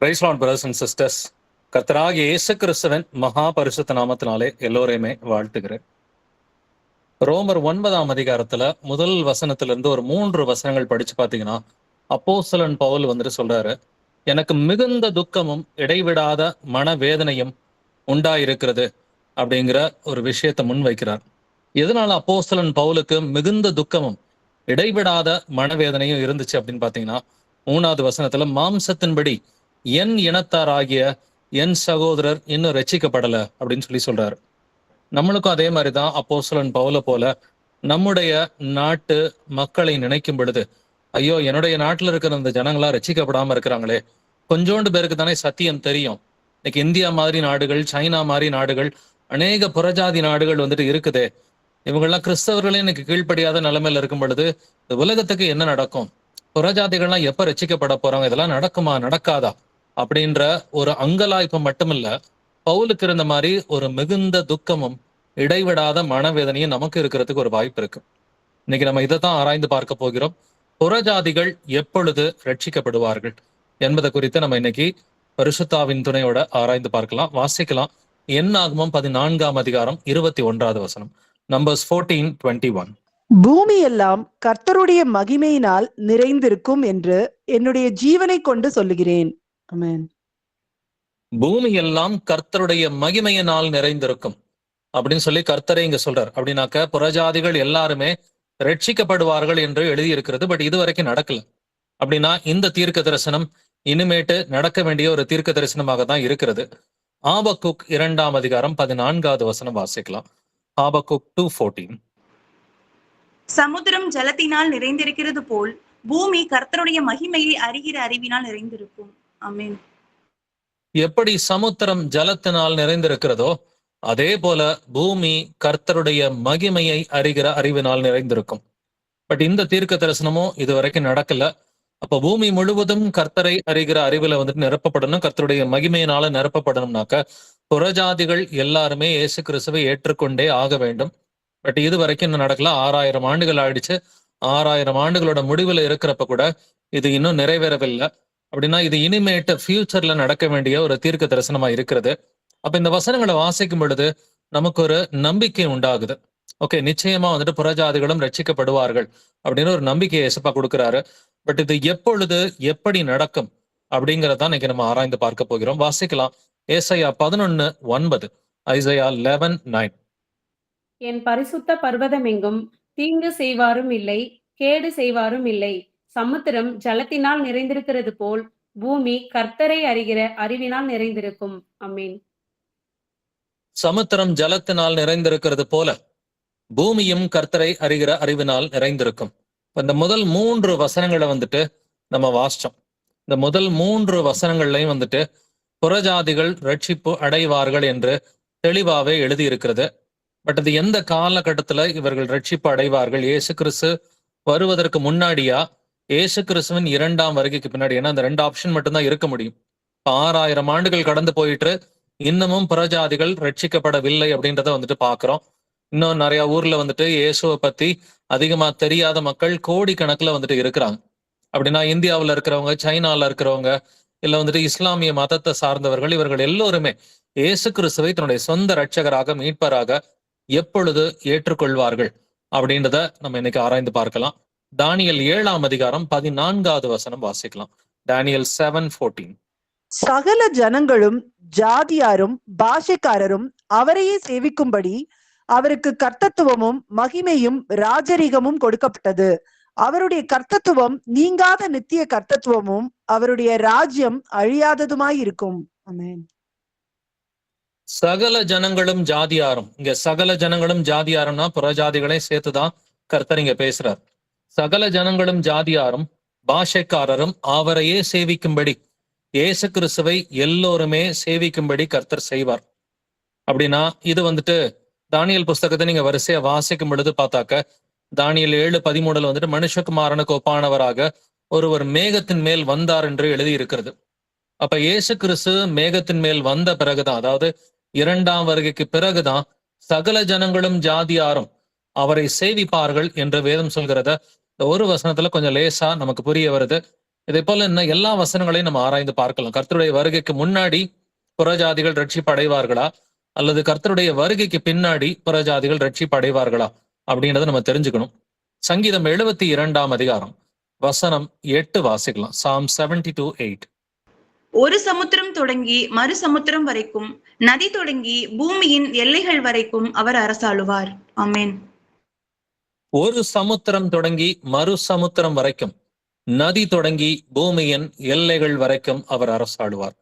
Price Lord brothers and sisters. கர்த்தராகிய இயேசு கிறிஸ்துவின் மகா பரிசுத்த நாமத்தினாலே எல்லோரையுமே வாழ்த்துகிறேன். ரோமர் 9ஆம் அதிகாரத்துல முதல் வசனத்திலிருந்து ஒரு 3 வசனங்கள் படிச்சு பார்த்தீங்கன்னா, அப்போஸ்தலன் பவுல் வந்துட்டு சொல்றாரு, எனக்கு மிகுந்த துக்கமும் இடைவிடாத மனவேதனையும் உண்டாயிருக்கிறது அப்படிங்கிற ஒரு விஷயத்தை முன்வைக்கிறார். எதனால அப்போஸ்தலன் பவுலுக்கு மிகுந்த துக்கமும் இடைவிடாத மனவேதனையும் இருந்துச்சு அப்படின்னு பார்த்தீங்கன்னா, 3வது வசனத்துல மாம்சத்தின்படி என் இனத்தாராகிய என் சகோதரர் இன்னும் ரட்சிக்கப்படல அப்படின்னு சொல்றாரு. நம்மளுக்கும் அதே மாதிரிதான் அப்போஸ்தலன் பவுல போல நம்முடைய நாட்டு மக்களை நினைக்கும் பொழுது, ஐயோ என்னுடைய நாட்டுல இருக்கிற அந்த ஜனங்களா ரட்சிக்கப்படாம இருக்கிறாங்களே, கொஞ்சோண்டு பேருக்கு தானே சத்தியம் தெரியும். இன்னைக்கு இந்தியா மாதிரி நாடுகள், சைனா மாதிரி நாடுகள், அநேக புறஜாதி நாடுகள் வந்துட்டு இருக்குதே, இவங்கெல்லாம் கிறிஸ்தவர்களே இன்னைக்கு கீழ்ப்படியாத நிலைமையில இருக்கும் பொழுது இந்த உலகத்துக்கு என்ன நடக்கும், புறஜாதிகள்லாம் எப்ப ரட்சிக்கப்பட போறாங்க, இதெல்லாம் நடக்குமா நடக்காதா அப்படின்ற ஒரு அங்கலாய்ப்பு மட்டுமில்ல, பவுலுக்கு இருந்த மாதிரி ஒரு மிகுந்த துக்கமும் இடைவிடாத மனவேதனையும் நமக்கு இருக்கிறதுக்கு ஒரு வாய்ப்பு இருக்கு. இன்னைக்கு நம்ம இதைத்தான் ஆராய்ந்து பார்க்க போகிறோம். புறஜாதிகள் எப்பொழுது ரட்சிக்கப்படுவார்கள் என்பதை குறித்து நம்ம இன்னைக்கு பரிசுத்தாவின் துணையோட ஆராய்ந்து பார்க்கலாம். வாசிக்கலாம். என்னாகமம் 14ஆம் அதிகாரம் 21வது வசனம். நம்பர்ஸ் 14:21. பூமி எல்லாம் கர்த்தருடைய மகிமையினால் நிறைந்திருக்கும் என்று என்னுடைய ஜீவனை கொண்டு சொல்லுகிறேன். ஆமென். பூமி எல்லாம் கர்த்தருடைய மகிமையினால் நிறைந்திருக்கும் அப்படின்னு சொல்லி கர்த்தரை இங்க சொல்றார். அப்படின்னாக்க புறஜாதிகள் எல்லாருமே ரட்சிக்கப்படுவார்கள் என்று எழுதியிருக்கிறது. பட் இது வரைக்கும் நடக்கல. அப்படின்னா இந்த தீர்க்க தரிசனம் இனிமேட்டு நடக்க வேண்டிய ஒரு தீர்க்க தரிசனமாக தான் இருக்கிறது. ஆபக்குக் 2ஆம் அதிகாரம் 14வது வசனம் வாசிக்கலாம். ஆபக்குக் 2:14. சமுத்திரம் ஜலத்தினால் நிறைந்திருக்கிறது போல் பூமி கர்த்தருடைய மகிமையை அறிகிற அறிவினால் நிறைந்திருக்கும். ஆமென். எப்படி சமுத்திரம் ஜலத்தினால் நிறைந்திருக்கிறதோ அதே போல பூமி கர்த்தருடைய மகிமையை அறிகிற அறிவினால் நிறைந்திருக்கும். பட் இந்த தீர்க்க தரிசனமும் இது வரைக்கும் நடக்கல. அப்ப பூமி முழுவதும் கர்த்தரை அறிகிற அறிவுல வந்துட்டு நிரப்பப்படணும், கர்த்தருடைய மகிமையினால நிரப்பப்படணும்னாக்க புறஜாதிகள் எல்லாருமே இயேசு கிறிஸ்துவை ஏற்றுக்கொண்டே ஆக வேண்டும். பட் இது வரைக்கும் இன்னும் நடக்கல. 6000 ஆண்டுகள் ஆயிடுச்சு. 6000 ஆண்டுகளோட முடிவுல இருக்கிறப்ப கூட இது இன்னும் நிறைவேறவில்லை. அப்படின்னா இது இனிமேட்டு ஃபியூச்சர்ல நடக்க வேண்டிய ஒரு தீர்க்க தரிசனமா இருக்கிறது. அப்ப இந்த வசனங்களை வாசிக்கும் பொழுது நமக்கு ஒரு நம்பிக்கை உண்டாகுது. ஓகே, நிச்சயமா வந்துட்டு புறஜாதிகளும் ரட்சிக்கப்படுவார்கள் அப்படின்னு ஒரு நம்பிக்கையை இயேசுப்பா கொடுக்கிறாரு. பட் இது எப்பொழுது எப்படி நடக்கும் அப்படிங்கறதான் இன்னைக்கு நம்ம ஆராய்ந்து பார்க்க போகிறோம். வாசிக்கலாம். ஏசாயா 11:9. ஐசையா 11:9. என் பரிசுத்த பர்வதமெங்கும் தீங்கு செய்வாரும் இல்லை, கேடு செய்வாரும் இல்லை. சமுத்திரம் ஜலத்தினால் நிறைந்திருக்கிறது போல் பூமி கர்த்தரை அறிகிற அறிவினால் நிறைந்திருக்கும். ஆமென். சமுத்திரம் ஜலத்தினால் நிறைந்திருக்கிறது போல பூமியும் கர்த்தரை அறிகிற அறிவினால் நிறைந்திருக்கும். இந்த முதல் 3 வசனங்களை வந்துட்டு நம்ம வாசிச்சோம். இந்த முதல் 3 வசனங்கள்லையும் வந்துட்டு புறஜாதிகள் ரட்சிப்பு அடைவார்கள் என்று தெளிவாவே எழுதி இருக்கிறது. பட் அது எந்த காலகட்டத்துல இவர்கள் ரட்சிப்பு அடைவார்கள், இயேசு கிறிஸ்து வருவதற்கு முன்னாடியா, இயேசு கிறிஸ்துவின் 2ஆம் வருகைக்கு பின்னாடி? ஏன்னா அந்த 2 ஆப்ஷன் மட்டும்தான் இருக்க முடியும். 6000 ஆண்டுகள் கடந்து போயிட்டு இன்னமும் புறஜாதிகள் ரட்சிக்கப்படவில்லை அப்படின்றத வந்துட்டு பாக்குறோம். இன்னும் நிறைய ஊர்ல வந்துட்டு இயேசுவை பத்தி அதிகமா தெரியாத மக்கள் கோடிக்கணக்குல வந்துட்டு இருக்கிறாங்க. அப்படின்னா இந்தியாவில் இருக்கிறவங்க, சைனால இருக்கிறவங்க, இல்ல வந்துட்டு இஸ்லாமிய மதத்தை சார்ந்தவர்கள், இவர்கள் எல்லோருமே இயேசு கிறிஸ்துவை தன்னுடைய சொந்த ரட்சகராக, மீட்பராக எப்பொழுது ஏற்றுக்கொள்வார்கள் அப்படின்றத நம்ம இன்னைக்கு ஆராய்ந்து பார்க்கலாம். தானியேல் 7ஆம் அதிகாரம் 14வது வசனம் வாசிக்கலாம். தானியேல் 7:14. சகல ஜனங்களும் ஜாதியாரும் பாஷைக்காரரும் அவரையே சேவிக்கும்படி அவருக்கு கர்த்தத்துவமும் மகிமையும் ராஜரிகமும் கொடுக்கப்பட்டது. அவருடைய கர்த்தத்துவம் நீங்காத நித்திய கர்த்தத்துவமும் அவருடைய ராஜ்யம் அழியாததுமாயிருக்கும். ஆமென். சகல ஜனங்களும் ஜாதியாரும், இங்க சகல ஜனங்களும் ஜாதியாரும்னா புறஜாதிகளை சேர்த்துதான் கர்த்தர் இங்க பேசுறார். சகல ஜனங்களும் ஜாதியாரும் பாஷைக்காரரும் அவரையே சேவிக்கும்படி, இயேசு கிறிஸ்துவை எல்லோருமே சேவிக்கும்படி கர்த்தர் செய்வார். அப்படின்னா இது வந்துட்டு தானியேல் புஸ்தகத்தை நீங்க வரிசையா வாசிக்கும் பொழுது பார்த்தாக்க, தானியேல் 7:13 வந்துட்டு மனுஷகுமாரனுக்கு ஒப்பானவராக ஒருவர் மேகத்தின் மேல் வந்தார் என்று எழுதி இருக்கிறது. அப்ப இயேசு கிறிஸ்து மேகத்தின் மேல் வந்த பிறகுதான், அதாவது 2ஆம் வருகைக்கு பிறகுதான் சகல ஜனங்களும் ஜாதியாரும் அவரை சேவிப்பார்கள் என்று வேதம் சொல்கிறத இந்த ஒரு வசனத்துல கொஞ்சம் லேசா நமக்கு புரிய வருது. இதே போல இன்னும் எல்லா வசனங்களையும் நம்ம ஆராய்ந்து பார்க்கலாம். கர்த்தருடைய வருகைக்கு முன்னாடி புறஜாதிகள் ரட்சிப்பு அடைவார்களா, அல்லது கர்த்தருடைய வருகைக்கு பின்னாடி புறஜாதிகள் ரட்சிப்பு அடைவார்களா அப்படின்றத நம்ம தெரிஞ்சுக்கணும். சங்கீதம் 72ஆம் அதிகாரம் வசனம் 8 வாசிக்கலாம். Psalm 72:8. ஒரு சமுத்திரம் தொடங்கி மறு சமுத்திரம் வரைக்கும், நதி தொடங்கி பூமியின் எல்லைகள் வரைக்கும் அவர் அரசாளுவார். ஆமென். ஒரு சமுத்திரம் தொடங்கி மறு சமுத்திரம் வரைக்கும், நதி தொடங்கி பூமியின் எல்லைகள் வரைக்கும் அவர் அரசாளுவார்.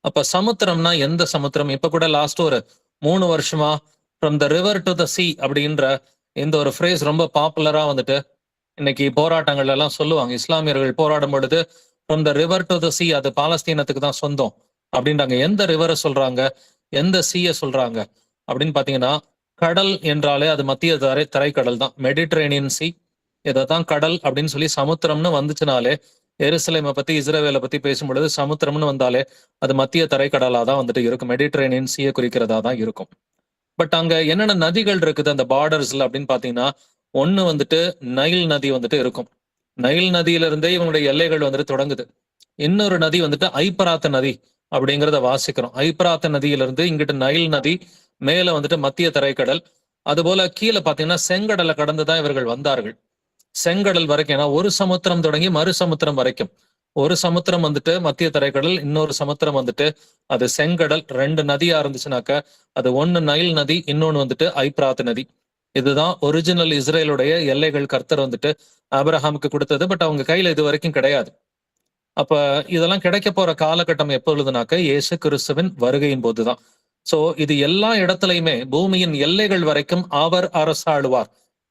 அப்ப சமுத்திரம்னா எந்த சமுத்திரம்? இப்ப கூட லாஸ்ட் ஒரு 3 வருஷமா from the river to the C அப்படின்ற இந்த ஒரு ஃப்ரேஸ் ரொம்ப பாப்புலரா வந்துட்டு இன்னைக்கு போராட்டங்கள் எல்லாம் சொல்லுவாங்க. இஸ்லாமியர்கள் போராடும் பொழுது from the river to the C, அது பாலஸ்தீனத்துக்கு தான் சொந்தம் அப்படின்றாங்க. எந்த ரிவரை சொல்றாங்க, எந்த சீயை சொல்றாங்க அப்படின்னு பாத்தீங்கன்னா, கடல் என்றாலே அது மத்திய தரைக்கடல் தான், மெடிட்ரேனியன் சி. இதைதான் கடல் அப்படின்னு சொல்லி சமுத்திரம்னு வந்துச்சுனாலே, எருசலேமை பத்தி இஸ்ரவேலை பத்தி பேசும் பொழுது சமுத்திரம்னு வந்தாலே அது மத்திய தரைக்கடலா தான் வந்துட்டு இருக்கும், மெடிட்ரேனியன் சீயை குறிக்கிறதா தான் இருக்கும். பட் அங்க என்னென்ன நதிகள் இருக்குது அந்த பார்டர்ஸ்ல அப்படின்னு பாத்தீங்கன்னா, ஒண்ணு வந்துட்டு நைல் நதி வந்துட்டு இருக்கும். நைல் நதியிலிருந்தே இவங்களுடைய எல்லைகள் வந்துட்டு தொடங்குது. இன்னொரு நதி வந்துட்டு ஐப்பராத்த நதி அப்படிங்கிறத வாசிக்கிறோம். ஐப்பராத்த நதியிலிருந்து இங்கிட்டு நைல் நதி, மேல வந்துட்டு மத்திய தரைக்கடல். அது போல கீழே பாத்தீங்கன்னா செங்கடலை கடந்துதான் இவர்கள் வந்தார்கள். செங்கடல் வரைக்கும், ஏன்னா ஒரு சமுத்திரம் தொடங்கி மறு சமுத்திரம் வரைக்கும். ஒரு சமுத்திரம் வந்துட்டு மத்திய தரைக்கடல், இன்னொரு சமுத்திரம் வந்துட்டு அது செங்கடல். 2 நதியா இருந்துச்சுனாக்க அது ஒண்ணு நைல் நதி, இன்னொன்னு வந்துட்டு ஐப்ராத் நதி. இதுதான் ஒரிஜினல் இஸ்ரேலுடைய எல்லைகள் கர்த்தர் வந்துட்டு ஆபிரகாமுக்கு கொடுத்தது. பட் அவங்க கையில இது வரைக்கும் கிடையாது. அப்ப இதெல்லாம் கிடைக்க போற காலகட்டம் எப்பொழுதுனாக்க இயேசு கிறிஸ்துவின் வருகையின் போதுதான். சோ இது எல்லா இடத்துலயுமே பூமியின் எல்லைகள் வரைக்கும் அவர் அரசாளுவார்.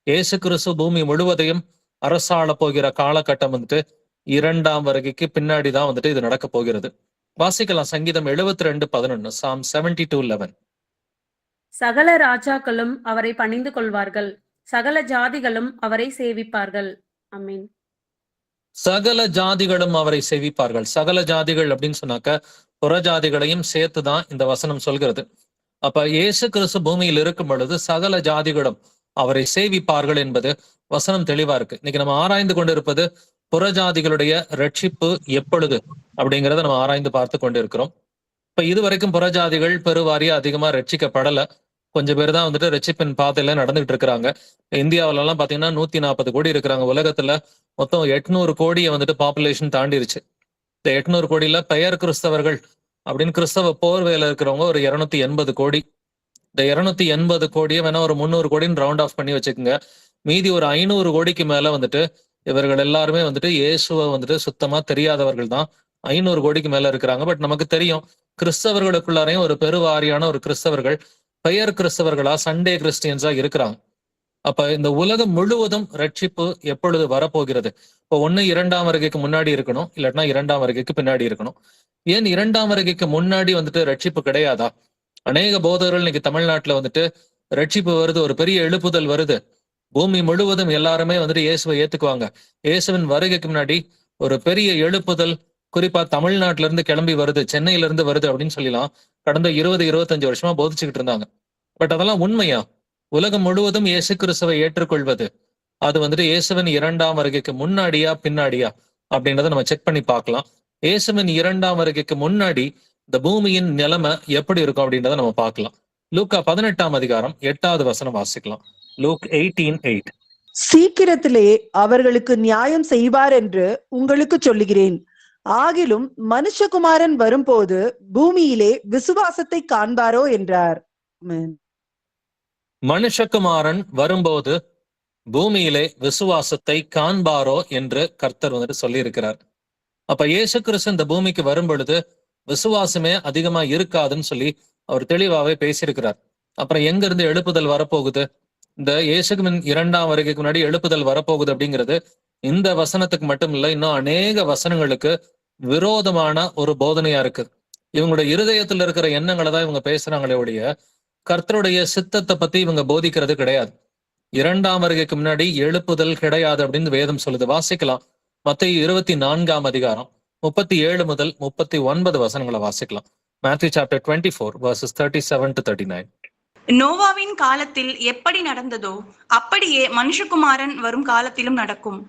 இயேசு கிறிஸ்து பூமி முழுவதையும் அரசாள போகிற காலகட்டம் வந்துட்டு 2ஆம் வருகைக்கு பின்னாடிதான் வந்துட்டு இது நடக்க போகிறது. வாசிக்கலாம் சங்கீதம் 72:11, Psalm 72:11. சகல ராஜாக்களும் அவரை பணிந்து கொள்வார்கள், சகல ஜாதிகளும் அவரை சேவிப்பார்கள். ஆமென். சகல ஜாதிகளும் அவரை சேவிப்பார்கள். சகல ஜாதிகள் அப்படின்னு சொன்னாக்க புறஜாதிகளையும் சேர்த்துதான் இந்த வசனம் சொல்கிறது. அப்ப இயேசு கிறிஸ்து பூமியில் இருக்கும் பொழுது சகல ஜாதிகளும் அவரை சேவிப்பார்கள் என்பது வசனம் தெளிவா இருக்கு. இன்னைக்கு நம்ம ஆராய்ந்து கொண்டிருப்பது புறஜாதிகளுடைய ரட்சிப்பு எப்பொழுது அப்படிங்கிறத நம்ம ஆராய்ந்து பார்த்து கொண்டிருக்கிறோம். இப்ப இதுவரைக்கும் புறஜாதிகள் பெருவாரியா அதிகமா ரட்சிக்கப்படல. கொஞ்சம் பேர் தான் வந்துட்டு ரட்சிப்பின் பாதையில நடந்துகிட்டு இருக்கிறாங்க. இந்தியாவில எல்லாம் பாத்தீங்கன்னா 140 கோடி இருக்கிறாங்க. உலகத்துல மொத்தம் 800 கோடியை வந்துட்டு பாப்புலேஷன் தாண்டிருச்சு. இந்த 800 கோடியில பெயர் கிறிஸ்தவர்கள் அப்படின்னு கிறிஸ்தவ போர்வையில இருக்கிறவங்க ஒரு 280 கோடி. இந்த 280 கோடியை வேணா ஒரு 300 கோடின்னு ரவுண்ட் ஆஃப் பண்ணி வச்சுக்கோங்க. மீதி ஒரு 500 கோடிக்கு மேல வந்துட்டு இவர்கள் எல்லாருமே வந்துட்டு இயேசுவை வந்துட்டு சுத்தமா தெரியாதவர்கள் தான் 500 கோடிக்கு மேல இருக்கிறாங்க. பட் நமக்கு தெரியும் கிறிஸ்தவர்களுக்குள்ளாரையும் ஒரு பெருவாரியான ஒரு கிறிஸ்தவர்கள் பெயர் கிறிஸ்தவர்களா, சண்டே கிறிஸ்டியன்ஸா இருக்கிறாங்க. அப்ப இந்த உலகம் முழுவதும் ரட்சிப்பு எப்பொழுது வரப்போகிறது? இப்போ 2ஆம் வருகைக்கு முன்னாடி இருக்கணும், இல்லாட்டினா 2ஆம் வருகைக்கு பின்னாடி இருக்கணும். ஏன் 2ஆம் வருகைக்கு முன்னாடி வந்துட்டு ரட்சிப்பு கிடையாதா? அநேக போதகர்கள் இன்னைக்கு தமிழ்நாட்டுல வந்துட்டு ரட்சிப்பு வருது, ஒரு பெரிய எழுப்புதல் வருது, பூமி முழுவதும் எல்லாருமே வந்துட்டு இயேசுவை ஏத்துக்குவாங்க, இயேசுவின் வருகைக்கு முன்னாடி ஒரு பெரிய எழுப்புதல் குறிப்பா தமிழ்நாட்டுல இருந்து கிளம்பி வருது, சென்னையில இருந்து வருது அப்படின்னு சொல்லலாம் கடந்த 20-25 வருஷமா போதிச்சுக்கிட்டு இருந்தாங்க. பட் அதெல்லாம் உண்மையா? உலகம் முழுவதும் இயேசு கிறிஸ்துவை ஏற்றுக்கொள்வது அது வந்துட்டு இயேசுவின் 2ஆம் வருகைக்கு முன்னாடியா பின்னாடியா அப்படின்றத நம்ம செக் பண்ணி பார்க்கலாம். இயேசுவின் 2ஆம் வருகைக்கு முன்னாடி இந்த பூமியின் நிலைமை எப்படி இருக்கும் அப்படின்றத நம்ம பார்க்கலாம். லூக்கா 18ஆம் அதிகாரம் 8வது வசனம் வாசிக்கலாம். Luke 18:8. சீக்கிரத்திலே அவர்களுக்கு நியாயம் செய்வார் என்று உங்களுக்கு சொல்லுகிறேன். ஆகிலும் மனுஷகுமாரன் வரும்போது பூமியிலே விசுவாசத்தை காண்பாரோ என்றார். ஆமென். மனுஷகுமாரன் வரும்போது பூமியிலே விசுவாசத்தை காண்பாரோ என்று கர்த்தர் வந்துட்டு சொல்லி இருக்கிறார். அப்ப இயேசு கிறிஸ்து இந்த பூமிக்கு வரும் பொழுது விசுவாசமே அதிகமா இருக்காதுன்னு சொல்லி அவர் தெளிவாவே பேசியிருக்கிறார். அப்புறம் எங்க இருந்து எழுப்புதல் வரப்போகுது? இந்த இயேசுவின் 2ஆம் வருகைக்கு முன்னாடி எழுப்புதல் வரப்போகுது அப்படிங்கிறது இந்த வசனத்துக்கு மட்டும் இல்ல, இன்னும் அநேக வசனங்களுக்கு விரோதமான ஒரு போதனையா இருக்கு. இவங்களுடைய இருதயத்துல இருக்கிற எண்ணங்களை தான் இவங்க பேசுறாங்களே ஒழிய கர்த்தருடைய சித்தத்தை பத்தி இவங்க போதிக்கிறது கிடையாது. 2ஆம் வருகைக்கு முன்னாடி எழுப்புதல் கிடையாது அப்படின்னு வேதம் சொல்லுது. வாசிக்கலாம் மத்தேயு 24ஆம் அதிகாரம் 37 முதல் 39 வசனங்களை வாசிக்கலாம். Matthew chapter 24 verses 37 to 39. நோவாவின் காலத்தில் எப்படி நடந்ததோ அப்படியே மனுஷகுமாரன் வரும் காலத்திலும் நடக்கும்.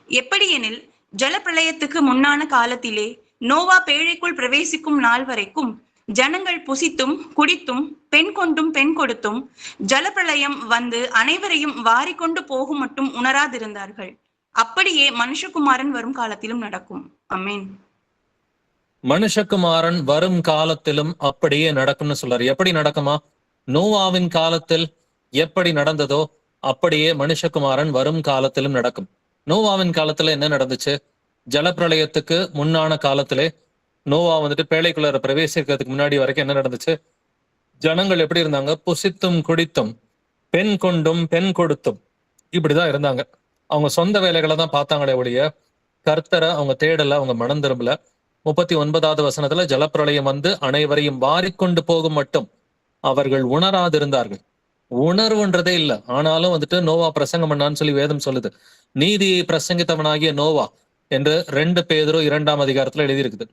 எப்படியெனில் ஜலப்பிரளயத்துக்கு முன்னான காலத்திலே நோவா பேழைக்குள் பிரவேசிக்கும் நாள் வரைக்கும் ஜனங்கள் புசித்தும் குடித்தும் பெண் கொண்டும் பெண் கொடுத்தும் ஜலப்பிரளயம் வந்து அனைவரையும் வாரிக்கொண்டு போகும் மட்டும் உணராதிருந்தார்கள். அப்படியே மனுஷகுமாரன் வரும் காலத்திலும் நடக்கும். ஆமென். மனுஷகுமாரன் வரும் காலத்திலும் அப்படியே நடக்கும்னு சொல்றாரு. எப்படி நடக்குமா? நோவாவின் காலத்தில் எப்படி நடந்ததோ அப்படியே மனுஷகுமாரன் வரும் காலத்திலும் நடக்கும். நோவாவின் காலத்துல என்ன நடந்துச்சு? ஜலப்பிரளயத்துக்கு முன்னான காலத்திலே நோவா வந்துட்டு பேழைக்குள்ளார பிரவேசிக்கிறதுக்கு முன்னாடி வரைக்கும் என்ன நடந்துச்சு? ஜனங்கள் எப்படி இருந்தாங்க? புசித்தும் குடித்தும் பெண் கொண்டும் பெண் கொடுத்தும் இப்படிதான் இருந்தாங்க. அவங்க சொந்த வேலைகளை தான் பார்த்தாங்களே ஒழிய கர்த்தரை அவங்க தேடல, அவங்க மனம் திரும்பல. 39வது வசனத்துல ஜலப்பிரளயம் வந்து அனைவரையும் வாரிக்கொண்டு போகும் மட்டும் அவர்கள் உணராதிருந்தார்கள். உணர்வுன்றதே இல்லை. ஆனாலும் வந்துட்டு நோவா பிரசங்கம் பண்ணான்னு சொல்லி வேதம் சொல்லுது. நீதியை பிரசங்கித்தவனாகிய நோவா என்று 2 பேதுரு 2ஆம் அதிகாரத்துல எழுதியிருக்குது.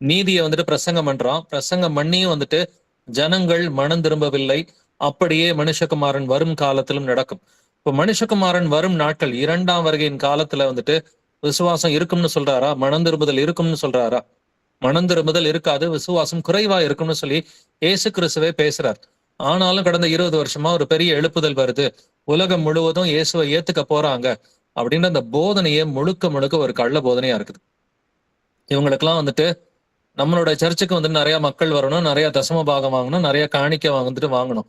நீதியை வந்துட்டு பிரசங்கம் பண்றான். பிரசங்கம் பண்ணியும் வந்துட்டு ஜனங்கள் மனம் திரும்பவில்லை. அப்படியே மனுஷகுமாரன் வரும் காலத்திலும் நடக்கும். இப்போ மனுஷகுமாரன் வரும் நாட்கள் 2ஆம் வருகையின் காலத்துல வந்துட்டு விசுவாசம் இருக்கும்னு சொல்றாரா? மனம் திரும்புதல் இருக்கும்னு சொல்றாரா? மனம் திரும்புதல் இருக்காது, விசுவாசம் குறைவா இருக்கும்னு சொல்லி இயேசு கிறிஸ்துவே பேசுறார். ஆனாலும் கடந்த 20 வருஷமா ஒரு பெரிய எழுப்புதல் வருது, உலகம் முழுவதும் இயேசுவை ஏத்துக்க போறாங்க அப்படின்ற அந்த போதனையே முழுக்க முழுக்க ஒரு கள்ள போதனையா இருக்குது. இவங்களுக்கெல்லாம் வந்துட்டு நம்மளோட சர்ச்சுக்கு வந்து நிறைய மக்கள் வரணும், நிறைய தசம பாகம் வாங்கணும், நிறைய காணிக்கை வந்துட்டு வாங்கணும்.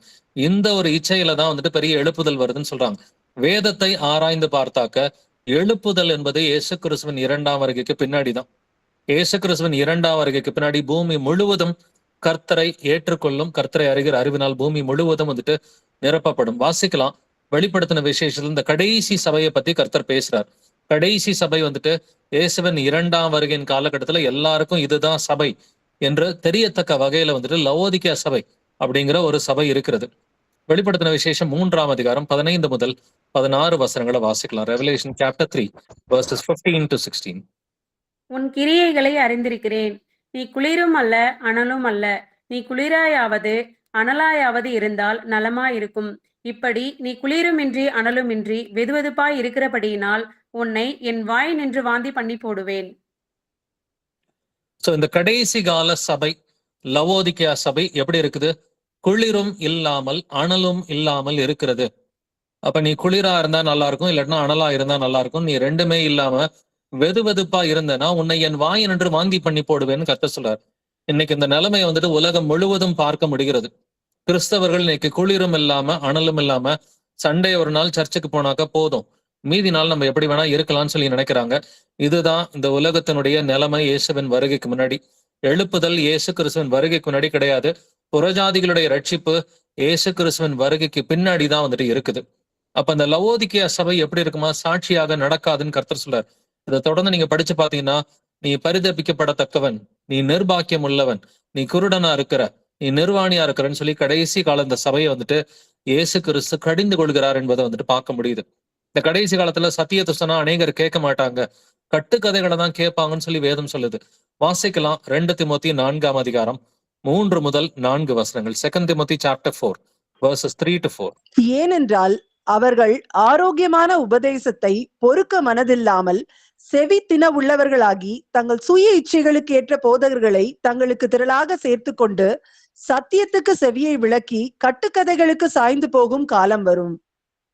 இந்த ஒரு இச்சையில தான் வந்துட்டு பெரிய எழுப்புதல் வருதுன்னு சொல்றாங்க. வேதத்தை ஆராய்ந்து பார்த்தாக்க எழுப்புதல் என்பது இயேசு கிறிஸ்துவின் 2ஆம் வருகைக்கு பின்னாடிதான். இயேசு கிறிஸ்துவின் 2ஆம் வருகைக்கு பின்னாடி பூமி முழுவதும் கர்த்தரை ஏற்றுக்கொள்ளும். கர்த்தரை அறிகிற அறிவினால் பூமி முழுவதும் வந்துட்டு நிரப்பப்படும். வாசிக்கலாம், வெளிப்படுத்தின விசேஷத்துல இந்த கடைசி சபையை பத்தி கர்த்தர் பேசுறார். கடைசி சபை வந்துட்டு இயேசுவின் 2ஆம் வருகையின் காலகட்டத்துல எல்லாருக்கும் இதுதான் சபை என்று தெரியத்தக்க வகையில வந்துட்டு லவோதிக்கேயா சபை அப்படிங்கிற ஒரு சபை இருக்கிறது. வெளிப்படுத்தின விசேஷம் 3ஆம் அதிகாரம் 15 முதல் 16 வசனங்களை வாசிக்கலாம். Revelation chapter 3 verses 15 to 16. உன் கிரியைகளை அறிந்திருக்கிறேன். நீ குளிரும் அல்ல அனலும் அல்ல. நீ குளிராயாவது அனலாயாவது இருந்தால் நலமாயிருக்கும். இப்படி நீ குளிருமின்றி அனலுமின்றி வெதுவெதுப்பாய் இருக்கிறபடியினால் உன்னை என் வாய் நின்று வாந்தி பண்ணி போடுவேன். சோ இந்த கடைசி கால சபை லவோதிக்கேயா சபை எப்படி இருக்குது? குளிரும் இல்லாமல் அனலும் இல்லாமல் இருக்கிறது. அப்ப நீ குளிரா இருந்தா நல்லா இருக்கும், இல்லாட்டினா அனலா இருந்தா நல்லா இருக்கும். நீ ரெண்டுமே இல்லாம வெதுவெதுப்பா இருந்தனா உன்னை என் வாய் நின்று வாந்தி பண்ணி போடுவேன்னு கர்த்தர் சொல்றார். இன்னைக்கு இந்த நிலைமையை வந்துட்டு உலகம் முழுவதும் பார்க்க முடிகிறது. கிறிஸ்தவர்கள் இன்னைக்கு குளிரும் இல்லாம அனலும் இல்லாம சண்டே ஒரு நாள் சர்ச்சுக்கு போனாக்க போதும், மீதி நாள் நம்ம எப்படி வேணா இருக்கலாம்னு சொல்லி நினைக்கிறாங்க. இதுதான் இந்த உலகத்தினுடைய நிலைமை இயேசுவின் வருகைக்கு முன்னாடி. எழுப்புதல் இயேசு கிறிஸ்துவின் வருகைக்கு முன்னாடி கிடையாது. புறஜாதிகளுடைய ரட்சிப்பு இயேசு கிறிஸ்துவின் வருகைக்கு பின்னாடிதான் வந்துட்டு இருக்குது. அப்ப அந்த லவோதிக்கேயா சபை எப்படி இருக்குமா? சாட்சியாக நடக்காதுன்னு கர்த்தர் சொல்றார். இதை தொடர்ந்து நீங்க படிச்சு பாத்தீங்கன்னா, நீ பரிதபிக்கப்படத்தக்கவன், நீ நிர்பாக்கியம் உள்ளவன், நீ குருடனா இருக்கிற, நீ நிர்வாணியா இருக்கிறன்னு சொல்லி கடைசி கால இந்த சபையை வந்துட்டு இயேசு கிறிஸ்து கடிந்து கொள்கிறார் என்பதை வந்துட்டு பார்க்க முடியுது. இந்த கடைசி காலத்துல சத்தியத்தை சொன்னா அநேகர் கேட்க மாட்டாங்க, கட்டுக்கதைகளை தான் கேட்பாங்கன்னு சொல்லி வேதம் சொல்லுது. வாசிக்கலாம் 2 திமோத்தி 4ஆம் அதிகாரம் 3 முதல் 4 வசனங்கள். 2 திமோத்தி சாப்டர் 4 verses 3 to 4. ஏனென்றால் அவர்கள் ஆரோக்கியமான உபதேசத்தை பொறுக்க மனதில்லாமல் செவி தின உள்ளவர்களாகி தங்கள் சுய இச்சைகளுக்கு ஏற்ற போதகர்களை தங்களுக்கு திரளாக சேர்த்து கொண்டு சத்தியத்துக்கு செவியை விளக்கி கட்டுக்கதைகளுக்கு சாய்ந்து போகும் காலம் வரும்.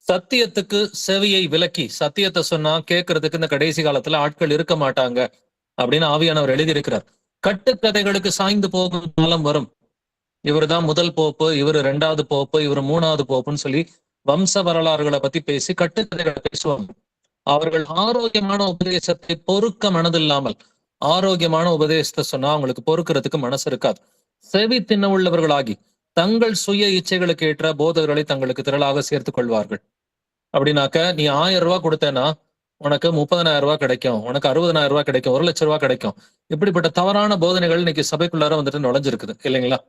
சத்தியத்துக்கு செவியை விலக்கி, சத்தியத்தை சொன்னா கேட்கறதுக்கு இந்த கடைசி காலத்துல ஆட்கள் இருக்க மாட்டாங்க அப்படின்னு ஆவியானவர் எழுதியிருக்கிறார். கட்டுக்கதைகளுக்கு சாய்ந்து போகும் காலம் வரும். இவருதான் முதல் போப்பு, இவரு 2வது போப்பு, இவரு 3வது போப்புன்னு சொல்லி வம்ச வரலாறுகளை பத்தி பேசி கட்டுக்கதைகளை பேசுவாங்க. அவர்கள் ஆரோக்கியமான உபதேசத்தை பொறுக்க மனதில்லாமல், ஆரோக்கியமான உபதேசத்தை சொன்னா அவங்களுக்கு பொறுக்கிறதுக்கு மனசு இருக்காது. செவி தின்ன உள்ளவர்களாகி தங்கள் சுய இச்சைகளுக்கு ஏற்ற போதகர்களை தங்களுக்கு திரளாக சேர்த்துக் கொள்வார்கள். அப்படின்னாக்க நீ 1000 ரூபாய் கொடுத்தேன்னா உனக்கு 30,000 ரூபாய் கிடைக்கும், உனக்கு 60,000 ரூபாய் கிடைக்கும், 1 லட்சம் ரூபாய் கிடைக்கும். இப்படிப்பட்ட தவறான போதனைகள் இன்னைக்கு சபைக்குள்ளார வந்துட்டு நுழைஞ்சிருக்குது இல்லைங்களா?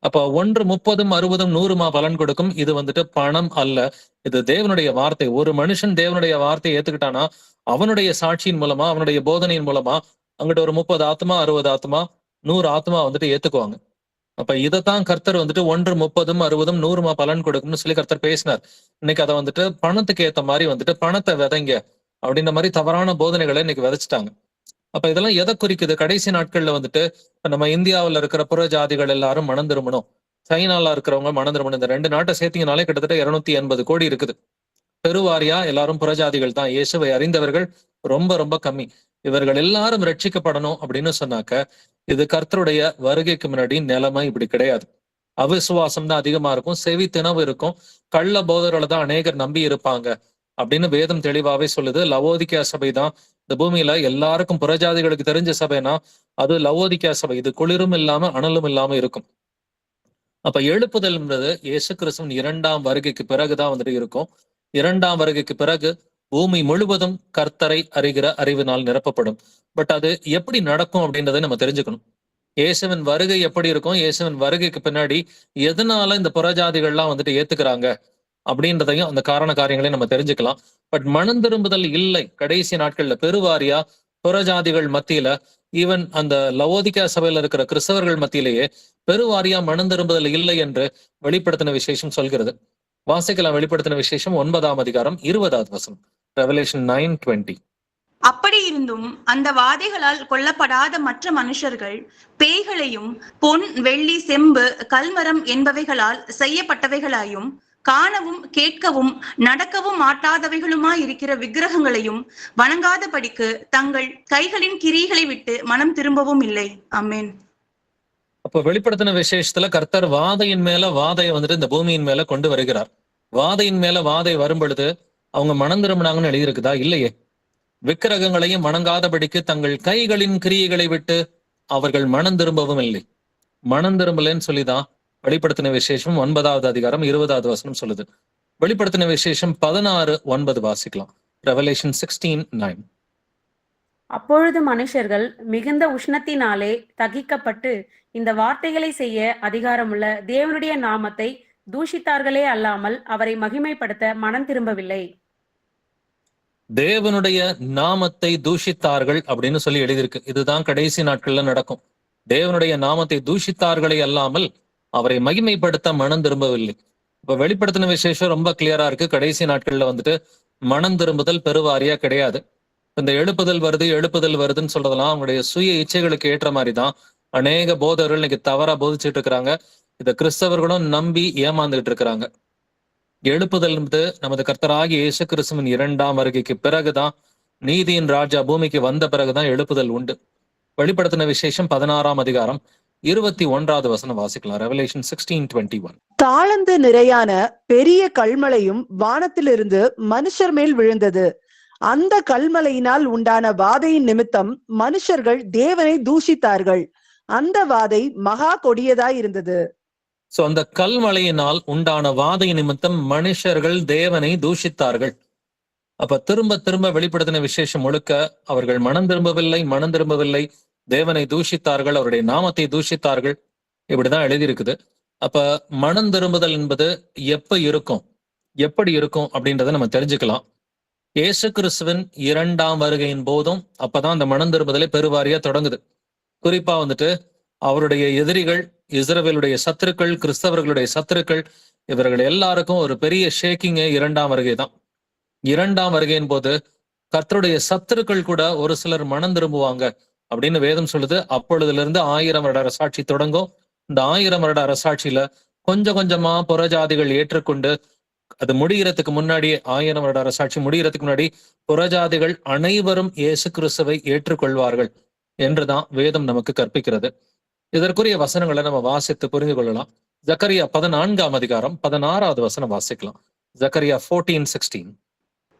அப்ப 1 30 60 100 பலன் கொடுக்கும். இது வந்துட்டு பணம் அல்ல, இது தேவனுடைய வார்த்தை. ஒரு மனுஷன் தேவனுடைய வார்த்தையை ஏத்துக்கிட்டானா அவனுடைய சாட்சியின் மூலமா, அவனுடைய போதனையின் மூலமா அங்கிட்ட ஒரு 30 ஆத்மா 60 ஆத்மா 100 ஆத்மா வந்துட்டு ஏத்துக்குவாங்க. அப்ப இதைத்தான் கர்த்தர் வந்துட்டு 1 30 60 100 பலன் கொடுக்கும்னு சொல்லி கர்த்தர் பேசினார். இன்னைக்கு அதை வந்துட்டு பணத்துக்கு ஏத்த மாதிரி வந்துட்டு பணத்தை விதைங்க, அப்படின்ற மாதிரி தவறான போதனைகளை இன்னைக்கு விதைச்சிட்டாங்க. அப்ப இதெல்லாம் எதை குறிக்குது? கடைசி நாட்கள்ல வந்துட்டு இப்ப நம்ம இந்தியாவுல இருக்கிற புற ஜாதிகள் எல்லாரும் மனம் திரும்பணும், சைனால இருக்கிறவங்க மனம் திரும்பணும். இந்த 2 நாட்டை சேர்த்தீங்கனாலே கிட்டத்தட்ட 280 கோடி இருக்குது. பெருவாரியா எல்லாரும் புறஜாதிகள் தான். இயேசுவை அறிந்தவர்கள் ரொம்ப ரொம்ப கம்மி. இவர்கள் எல்லாரும் ரட்சிக்கப்படணும் அப்படின்னு சொன்னாக்க, இது கர்த்தருடைய வருகைக்கு முன்னாடி நிலைமை இப்படி கிடையாது. அவிசுவாசம் தான் அதிகமா இருக்கும், செவி திணவு இருக்கும், கள்ள போதர்களை தான் அநேகர் நம்பி இருப்பாங்க அப்படின்னு வேதம் தெளிவாவே சொல்லுது. லவோதிக்கா சபை தான் இந்த பூமியில எல்லாருக்கும் புறஜாதிகளுக்கு தெரிஞ்ச சபைனா அது லவோதிக்கா சபை. இது குளிரும் இல்லாம அனலும் இல்லாம இருக்கும். அப்ப எழுப்புதல்ன்றது இயேசு கிறிஸ்துவின் 2ஆம் வருகைக்கு பிறகுதான் வந்துட்டு இருக்கும். 2ஆம் வருகைக்கு பிறகு பூமி முழுவதும் கர்த்தரை அறிகிற அறிவினால் நிரப்பப்படும். பட் அது எப்படி நடக்கும் அப்படின்றத நம்ம தெரிஞ்சுக்கணும். இயேசுவின் வருகை எப்படி இருக்கும், இயேசுவின் வருகைக்கு பின்னாடி எதனால இந்த புறஜாதிகள்லாம் வந்துட்டு ஏத்துக்கிறாங்க அப்படின்றதையும் அந்த காரண காரியங்களையும் நம்ம தெரிஞ்சுக்கலாம். பட் மனம் திரும்புதல் இல்லை. கடைசி நாட்கள்ல பெருவாரியா புறஜாதிகள் மத்தியில, ஈவன் அந்த லவோதிக்கா சபையில இருக்கிற கிறிஸ்தவர்கள் மத்தியிலேயே பெருவாரியா மனம் திரும்புதல் இல்லை என்று வெளிப்படுத்தின விசேஷம் சொல்கிறது. வாசிக்கலாம். வெளிப்படுத்தின விசேஷம் 9ஆம் அதிகாரம் 20வது வசனம். ரெவலேஷன் 9:20. அப்படி இருந்தும் அந்த வாதைகளால் கொல்லப்படாத மற்ற மனுஷர்கள் பேய்களையும் பொன், வெள்ளி, செம்பு, கல்மரம் என்பவைகளால் செய்யப்பட்டவைகளாயும் காணவும் கேட்கவும் நடக்கவும் மாட்டாதவைகளுமாயிருக்கிற விக்கிரகங்களையும் வணங்காதபடிக்கு தங்கள் கைகளின் கிரியைகளை விட்டு மனம் திரும்பவும் இல்லை. ஆமென். அப்போ வெளிப்படுத்தின விசேஷத்துல கர்த்தர் வாதையின் மேல வாதையை வந்துட்டு இந்த பூமியின் மேல கொண்டு வருகிறார். வாதையின் மேல வாதை வரும் பொழுது அவங்க மனம் திரும்பினாங்கன்னு எழுதியிருக்குதா? இல்லையே. விக்கிரகங்களையும் வணங்காதபடிக்கு தங்கள் கைகளின் கிரியைகளை விட்டு அவர்கள் மனம் திரும்பவும் இல்லை. மனம் திரும்பலன்னு சொல்லிதான் வெளிப்படுத்தின விசேஷம் 9வது அதிகாரம் 20வது வசனம் சொல்லுது. வெளிப்படுத்தின விசேஷம் 16:9 வாசிக்கலாம். ரெவலேஷன் 16:9. அப்பொழுது மனுஷர்கள் மிகுந்த உஷ்ணத்தினாலே தகிக்கப்பட்டு இந்த வார்த்தைகளை செய்ய அதிகாரமுள்ள தேவனுடைய நாமத்தை தூஷித்தார்களே அல்லாமல் அவரை மகிமைப்படுத்த மனம் திரும்பவில்லை. தேவனுடைய நாமத்தை தூஷித்தார்கள் அப்படின்னு சொல்லி எழுதியிருக்கு. இதுதான் கடைசி நாட்கள்ல நடக்கும். தேவனுடைய நாமத்தை தூஷித்தார்களே அல்லாமல் அவரை மகிமைப்படுத்த மனம் திரும்பவில்லை. இப்ப வெளிப்படுத்தின விசேஷம் ரொம்ப கிளியரா இருக்கு. கடைசி நாட்கள்ல வந்துட்டு மனம் திரும்புதல் பெருவாரியா கிடையாது. இந்த எழுப்புதல் வருதுன்னு சொல்றதெல்லாம் அவங்களுடைய சுய இச்சைகளுக்கு ஏற்ற மாதிரி தான் அநேக போதகர்கள் இன்னைக்கு தவறா போதிச்சுட்டு இருக்கிறாங்க. இதை கிறிஸ்தவர்களும் நம்பி ஏமாந்துகிட்டு இருக்கிறாங்க. எழுப்புதல் நமது கர்த்தராகிய இயேசு கிறிஸ்துவின் 2ஆம் வருகைக்கு பிறகுதான், நீதியின் ராஜா பூமிக்கு வந்த பிறகுதான் எழுப்புதல் உண்டு. வெளிப்படுத்தின விசேஷம் 16ஆம் அதிகாரம் 21வது வசனம் வாசிக்கலாம். ரெவலேஷன் 16:21. தாளந்து நிறையான பெரிய கல்மழையும் வானத்திலிருந்து மனுஷர் மேல் விழுந்தது. அந்த கல்மழையினால் உண்டான வாதையின் நிமித்தம் மனுஷர்கள் தேவனை தூஷித்தார்கள். அந்த வாதை மகா கொடியதாய் இருந்தது. சோ அந்த கல்மழையினால் உண்டான வாதை நிமித்தம் மனுஷர்கள் தேவனை தூஷித்தார்கள். அப்ப திரும்ப திரும்ப வெளிப்படுத்தின விசேஷம் முழுக்க அவர்கள் மனம் திரும்பவில்லை, தேவனை தூஷித்தார்கள், அவருடைய நாமத்தை தூஷித்தார்கள், இப்படிதான் எழுதியிருக்குது. அப்ப மனம் திரும்புதல் என்பது எப்படி இருக்கும் அப்படின்றத நம்ம தெரிஞ்சுக்கலாம். இயேசு கிறிஸ்துவின் 2ஆம் வருகையின் போதும் அப்பதான் அந்த மனம் திரும்புதலை பெருவாரியா தொடங்குது. குறிப்பா வந்துட்டு அவருடைய எதிரிகள், இஸ்ரவேலுடைய சத்துருக்கள், கிறிஸ்தவர்களுடைய சத்துருக்கள், இவர்கள் எல்லாருக்கும் ஒரு பெரிய ஷேக்கிங் 2ஆம் வருகை தான். 2ஆம் வருகையின் போது கர்த்தருடைய சத்துருக்கள் கூட ஒரு சிலர் மனம் திரும்புவாங்க அப்படின்னு வேதம் சொல்லுது. அப்பொழுதுல இருந்து 1000 வருட அரசாட்சி தொடங்கும். இந்த 1000 வருட அரசாட்சியில கொஞ்சம் கொஞ்சமா புறஜாதிகள் ஏற்றுக்கொண்டு அது முடிகிறதுக்கு முன்னாடி, 1000 வருட அரசாட்சி முடிகிறதுக்கு முன்னாடி புறஜாதிகள் அனைவரும் இயேசு கிறிஸ்துவை ஏற்றுக்கொள்வார்கள் என்றுதான் வேதம் நமக்கு கற்பிக்கிறது. இதற்குரிய வசனங்களை நம்ம வாசித்து புரிந்து கொள்ளலாம். ஜக்கரியா 14ஆம் அதிகாரம் 16வது வசனம் வாசிக்கலாம். ஜக்கரியா 14:16.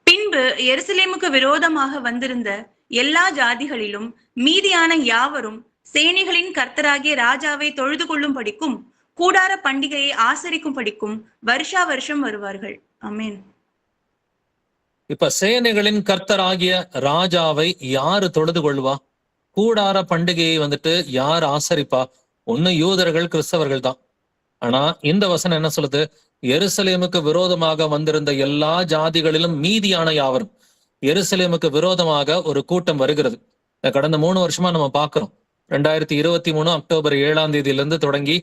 பின்பு எருசலேமுக்கு விரோதமாக வந்திருந்த எல்லா ஜாதிகளிலும் மீதியான யாவரும் சேனைகளின் கர்த்தராகிய ராஜாவை தொழுது கொள்ளும் படிக்கும் கூடார பண்டிகையை ஆசரிக்கும் படிக்கும் வருஷா வருஷம் வருவார்கள். ஆமென். இப்ப சேனைகளின் கர்த்தராகிய ராஜாவை யாரு தொழுது கொள்வா? கூடார பண்டிகையை வந்துட்டு யார் ஆசரிப்பா? ஒண்ணு யூதர்கள், கிறிஸ்தவர்கள் தான். ஆனா இந்த வசனம் என்ன சொல்லுது? எருசலேமுக்கு விரோதமாக வந்திருந்த எல்லா ஜாதிகளிலும் மீதியான யாவரும். எருசலேமுக்கு விரோதமாக ஒரு கூட்டம் வருகிறது. கடந்த 3 வருஷமா நம்ம பாக்குறோம். 2023 அக்டோபர் 7ஆம் தேதியிலிருந்து தொடங்கி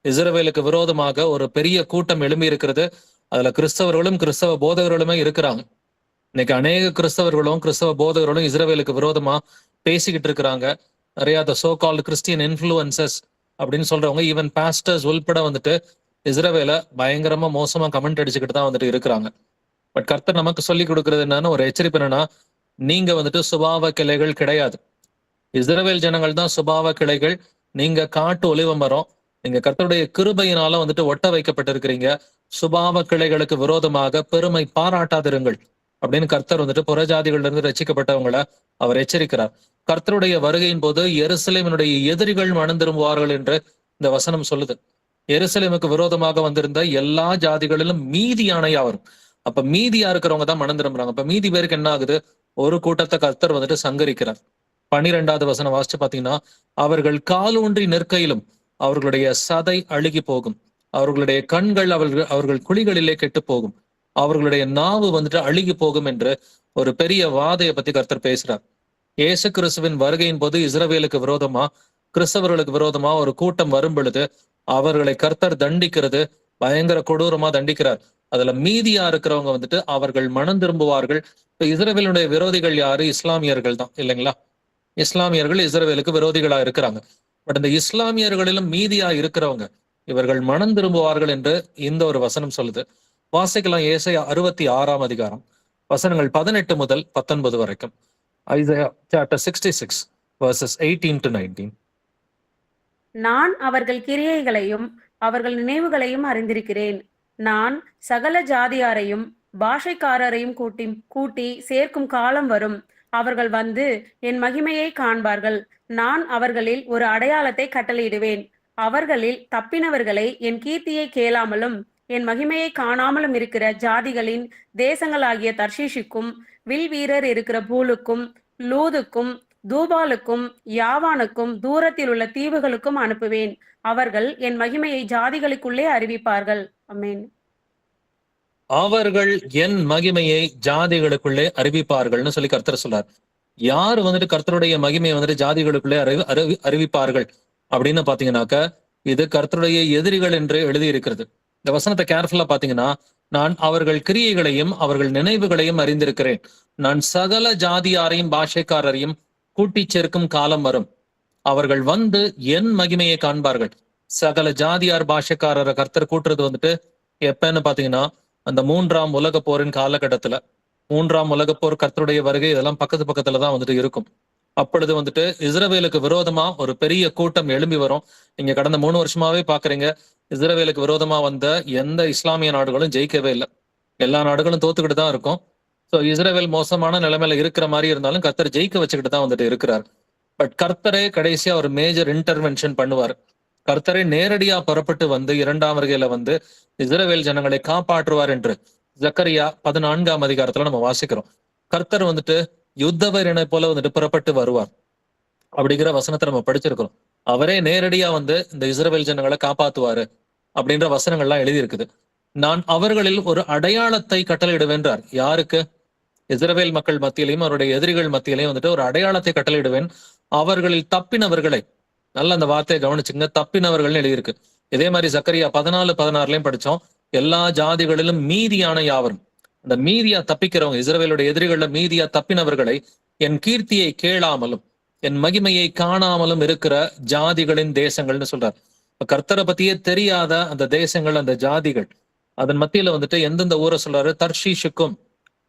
இஸ்ரவேலுக்கு விரோதமாக ஒரு பெரிய கூட்டம் எழும்பி இருக்கிறது. அதுல கிறிஸ்தவர்களும் கிறிஸ்தவ போதகர்களுமே இருக்கிறாங்க. இன்னைக்கு அநேக கிறிஸ்தவர்களும் கிறிஸ்தவ போதகர்களும் இஸ்ரவேலுக்கு விரோதமா பேசிக்கிட்டு இருக்கிறாங்க. நிறைய சோ கால்டு கிறிஸ்டியன் இன்ஃபுளுசஸ் அப்படின்னு சொல்றவங்க, ஈவன் பாஸ்டர்ஸ் உள்பட வந்துட்டு இஸ்ரவேல பயங்கரமா மோசமா கமெண்ட் அடிச்சுக்கிட்டு தான் வந்துட்டு இருக்கிறாங்க. பட் கர்த்தர் நமக்கு சொல்லி கொடுக்கறது என்னன்னு ஒரு எச்சரிப்பு என்னன்னா, நீங்க வந்துட்டு சுபாவ கிளைகள் கிடையாது. இஸ்ரவேல் ஜனங்கள் தான் சுபாவ கிளைகள். நீங்க காட்டு ஒலிவ மரம். நீங்க கர்த்தருடைய கிருபையினால வந்துட்டு ஒட்ட வைக்கப்பட்டிருக்கிறீங்க. சுபாவ கிளைகளுக்கு விரோதமாக பெருமை பாராட்டாதிருங்கள் அப்படின்னு கர்த்தர் வந்துட்டு புறஜாதிகள்ல இருந்து ரட்சிக்கப்பட்டவங்களை அவர் எச்சரிக்கிறார். கர்த்தருடைய வருகையின் போது எருசலேமினுடைய எதிரிகள் மனம் திரும்புவார்கள் என்று இந்த வசனம் சொல்லுது. எருசலேமுக்கு விரோதமாக வந்திருந்த எல்லா ஜாதிகளிலும் மீதியானையா வரும். அப்ப மீதியா இருக்கிறவங்க தான் மனம் திரும்புறாங்க. அப்ப மீதி பேருக்கு என்ன ஆகுது? ஒரு கூட்டத்தை கர்த்தர் வந்துட்டு சங்கரிக்கிறார். 12வது வசனம் வாசிச்சு பாத்தீங்கன்னா, அவர்கள் காலூன்றி நிற்கையிலும் அவர்களுடைய சதை அழுகி போகும், அவர்களுடைய கண்கள் அவர்கள் குழிகளிலே கெட்டு போகும், அவர்களுடைய நாவு வந்துட்டு அழுகி போகும் என்று ஒரு பெரிய வாதையை பத்தி கர்த்தர் பேசுறார். இயேசு கிறிஸ்துவின் வருகையின் போது இஸ்ரவேலுக்கு விரோதமா கிறிஸ்தவர்களுக்கு விரோதமா ஒரு கூட்டம் வரும் பொழுது அவர்களை கர்த்தர் தண்டிக்கிறது பயங்கர கொடூரமா தண்டிக்கிறார். அதுல மீதியா இருக்கிறவங்க வந்துட்டு அவர்கள் மனம் திரும்புவார்கள். இப்ப இஸ்ரவேலுடைய விரோதிகள் யாரு? இஸ்லாமியர்கள் தான் இல்லைங்களா? இஸ்லாமியர்கள் இஸ்ரவேலுக்கு விரோதிகளா இருக்கிறாங்க. பட் இந்த இஸ்லாமியர்களிலும் மீதியா இருக்கிறவங்க இவர்கள் மனம் திரும்புவார்கள் என்று இந்த ஒரு வசனம் சொல்லுது. வாசிக்கலாம் ஏசாயா 66ஆம் அதிகாரம் வசனங்கள் 18 முதல் 19 வரைக்கும். Isaiah chapter 66 verses 18 to 19. நான் அவர்கள் கிரியைகளையும் அவர்கள் நினைவுகளையும் அறிந்திருக்கிறேன். நான் சகல ஜாதியாரையும் பாஷைக்காரரையும் கூட்டி சேர்க்கும் காலம் வரும். அவர்கள் வந்து என் மகிமையை காண்பார்கள். நான் அவர்களில் ஒரு அடையாளத்தை கட்டளையிடுவேன். அவர்களில் தப்பினவர்களை என் கீர்த்தியை கேளாமலும் என் மகிமையை காணாமலும் இருக்கிற ஜாதிகளின் தேசங்களாகிய தர்ஷீஷுக்கும் வில் வீரர் இருக்கிற பூலுக்கும் லூதுக்கும் தூபாலுக்கும் யாவானுக்கும் தூரத்தில் உள்ள தீவுகளுக்கும் அனுப்புவேன். அவர்கள் என் மகிமையை ஜாதிகளுக்குள்ளே அறிவிப்பார்கள். ஆமென். அவர்கள் என் மகிமையை ஜாதிகளுக்குள்ளே அறிவிப்பார்கள்னு சொல்லி கர்த்தர் சொல்றார். யாரு வந்துட்டு கர்த்தருடைய மகிமையை வந்துட்டு ஜாதிகளுக்குள்ளே அறிவிப்பார்கள் அப்படின்னு பாத்தீங்கன்னாக்க, இது கர்த்தருடைய எதிரிகள் என்று எழுதி இருக்கிறது. இந்த வசனத்தை கேர்ஃபுல்லா பாத்தீங்கன்னா, நான் அவர்கள் கிரியைகளையும் அவர்கள் நினைவுகளையும் அறிந்திருக்கிறேன். நான் சகல ஜாதியாரையும் பாஷைக்காரரையும் கூட்டி சேர்க்கும் காலம் வரும். அவர்கள் வந்து என் மகிமையை காண்பார்கள். சகல ஜாதியார் பாஷைக்காரரை கர்த்தர் கூட்டுறது வந்துட்டு எப்பன்னு பாத்தீங்கன்னா, அந்த 3ஆம் உலக போரின் காலகட்டத்துல. 3ஆம் உலக போர், கர்த்தருடைய வருகை, இதெல்லாம் பக்கத்துலதான் வந்துட்டு இருக்கும். அப்பொழுது வந்துட்டு இஸ்ரவேலுக்கு விரோதமா ஒரு பெரிய கூட்டம் எழும்பி வரும். நீங்க கடந்த 3 வருஷமாவே பாக்குறீங்க, இஸ்ரவேலுக்கு விரோதமா வந்த எந்த இஸ்லாமிய நாடுகளும் ஜெயிக்கவே இல்லை. எல்லா நாடுகளும் தோத்துக்கிட்டு தான் இருக்கும். ஸோ இஸ்ரவேல் மோசமான நிலைமையில இருக்கிற மாதிரி இருந்தாலும் கர்த்தர் ஜெயிக்க வச்சுக்கிட்டு தான் வந்துட்டு இருக்கிறார். பட் கர்த்தரே கடைசியா ஒரு மேஜர் இன்டர்வென்ஷன் பண்ணுவார். கர்த்தரே நேரடியா புறப்பட்டு வந்து 2ஆம் வருகையில வந்து இஸ்ரவேல் ஜனங்களை காப்பாற்றுவார் என்று ஜக்கரியா 14ஆம் அதிகாரத்துல நம்ம வாசிக்கிறோம். கர்த்தர் வந்துட்டு யுத்த வீரனை போல வந்துட்டு புறப்பட்டு வருவார் அப்படிங்கிற வசனத்தை நம்ம படிச்சிருக்கிறோம். அவரே நேரடியா வந்து இந்த இஸ்ரவேல் ஜனங்களை காப்பாத்துவாரு அப்படின்ற வசனங்கள்லாம் எழுதி இருக்குது. நான் அவர்களில் ஒரு அடையாளத்தை கட்டளையிடுவேன்றார். யாருக்கு? இஸ்ரவேல் மக்கள் மத்தியிலையும் அவருடைய எதிரிகள் மத்தியிலையும் வந்துட்டு ஒரு அடையாளத்தை கட்டளையிடுவேன். அவர்களில் தப்பினவர்களை, நல்ல அந்த வார்த்தையை கவனிச்சுங்க, தப்பினவர்கள்னு எழுதியிருக்கு. இதே மாதிரி சக்கரியா 14:16 படிச்சோம். எல்லா ஜாதிகளிலும் மீதியான யாவரும். அந்த மீதியா தப்பிக்கிறவங்க, இஸ்ரவேலுடைய எதிரிகள்ல மீதியா தப்பினவர்களை என் கீர்த்தியை கேளாமலும் என் மகிமையை காணாமலும் இருக்கிற ஜாதிகளின் தேசங்கள்னு சொல்றார். கர்த்தரை பத்தியே தெரியாத அந்த தேசங்கள், அந்த ஜாதிகள், அதன் மத்தியில வந்துட்டு எந்தெந்த ஊரை சொல்றாரு? தர்ஷீஷுக்கும்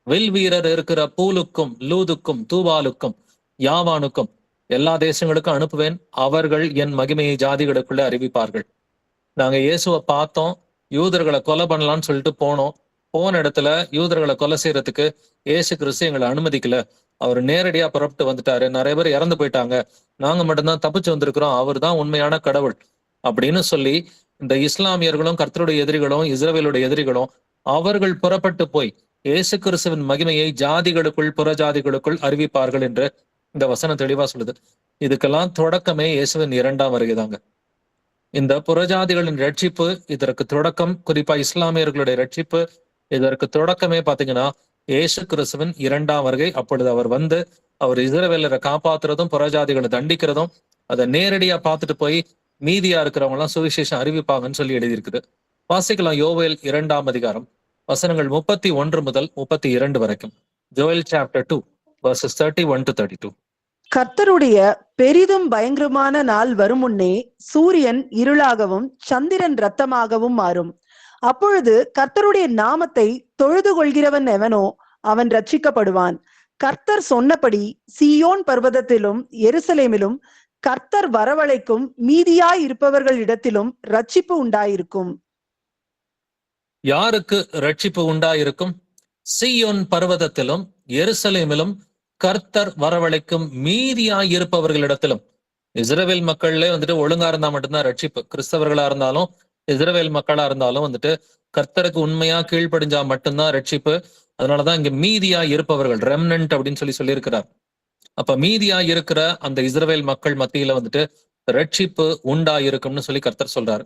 வில் வீரர் இருக்கிற பூலுக்கும் லூதுக்கும் தூபாலுக்கும் யாவானுக்கும் எல்லா தேசங்களுக்கும் அனுப்புவேன். அவர்கள் என் மகிமையை ஜாதிகளுக்குள்ள அறிவிப்பார்கள். நாங்க இயேசுவை பார்த்தோம், யூதர்களை கொலை பண்ணலாம்னு சொல்லிட்டு போனோம். போன இடத்துல யூதர்களை கொலை செய்யறதுக்கு இயேசு கிறிஸ்து எங்களை அனுமதிக்கல. அவர் நேரடியா புறப்பட்டு வந்துட்டாரு. நிறைய பேர் இறந்து போயிட்டாங்க, நாங்க மட்டும்தான் தப்பிச்சு வந்திருக்கிறோம், அவர் தான் உண்மையான கடவுள் அப்படின்னு சொல்லி இந்த இஸ்லாமியர்களும் கர்த்தருடைய எதிரிகளும் இஸ்ரவேலுடைய எதிரிகளும் அவர்கள் புறப்பட்டு போய் இயேசு கிறிஸ்துவின் மகிமையை ஜாதிகளுக்குள் புறஜாதிகளுக்குள் அறிவிப்பார்கள் என்று இந்த வசனம் தெளிவா சொல்லுது. இதுக்கெல்லாம் தொடக்கமே இயேசுவின் 2ஆம் வருகைதாங்க. இந்த புறஜாதிகளின் ரட்சிப்பு இதற்கு தொடக்கம், குறிப்பா இஸ்லாமியர்களுடைய ரட்சிப்பு இதற்கு தொடக்கமே பாத்தீங்கன்னா இயேசு கிறிஸ்துவின் 2ஆம் வருகை. அப்பொழுது அவர் வந்து அவர் இஸ்ரவேலரை காப்பாத்துறதும் புறஜாதிகளை தண்டிக்கிறதும், அதை நேரடியா பார்த்துட்டு போய் மீதியா இருக்கிறவங்க எல்லாம் சுவிசேஷம் அறிவிப்பாங்கன்னு சொல்லி எழுதியிருக்குது. வாசிக்கலாம் யோவேல் 2ஆம் அதிகாரம் வசனங்கள் 31 முதல் 32 வரைக்கும். Joel chapter 2, verses 31 to 32. கர்த்தருடைய பெரிதும் பயங்கரமான நாள் வரும் முன்னே சூரியன் இருளாகவும் சந்திரன் இரத்தமாகவும் மாறும். அப்பொழுது கர்த்தருடைய நாமத்தை தொழுது கொள்கிறவன் எவனோ அவன் ரட்சிக்கப்படுவான். கர்த்தர் சொன்னபடி சீயோன் பர்வதத்திலும் எருசலேமிலும் கர்த்தர் வரவழைக்கும் மீதியாய் இருப்பவர்களிடத்திலும் ரட்சிப்பு உண்டாயிருக்கும். யாருக்கு ரட்சிப்பு உண்டாயிருக்கும்? சீயோன் பர்வதத்திலும் எருசலேமிலும் கர்த்தர் வரவழைக்கும் மீதியாய் இருப்பவர்களிடத்திலும். இஸ்ரவேல் மக்கள்ல வந்துட்டு ஒழுங்கா இருந்தா மட்டும்தான் ரட்சிப்பு. கிறிஸ்தவர்களா இருந்தாலும் இஸ்ரவேல் மக்களா இருந்தாலும் வந்துட்டு கர்த்தருக்கு உண்மையா கீழ்ப்படிஞ்சா மட்டும்தான் ரட்சிப்பு. அதனாலதான் இங்க மீதியா இருப்பவர்கள், ரெம்னன்ட் அப்படின்னு சொல்லியிருக்கிறார். அப்ப மீதியா இருக்கிற அந்த இஸ்ரவேல் மக்கள் மத்தியில வந்துட்டு ரட்சிப்பு உண்டாயிருக்கும்னு சொல்லி கர்த்தர் சொல்றாரு.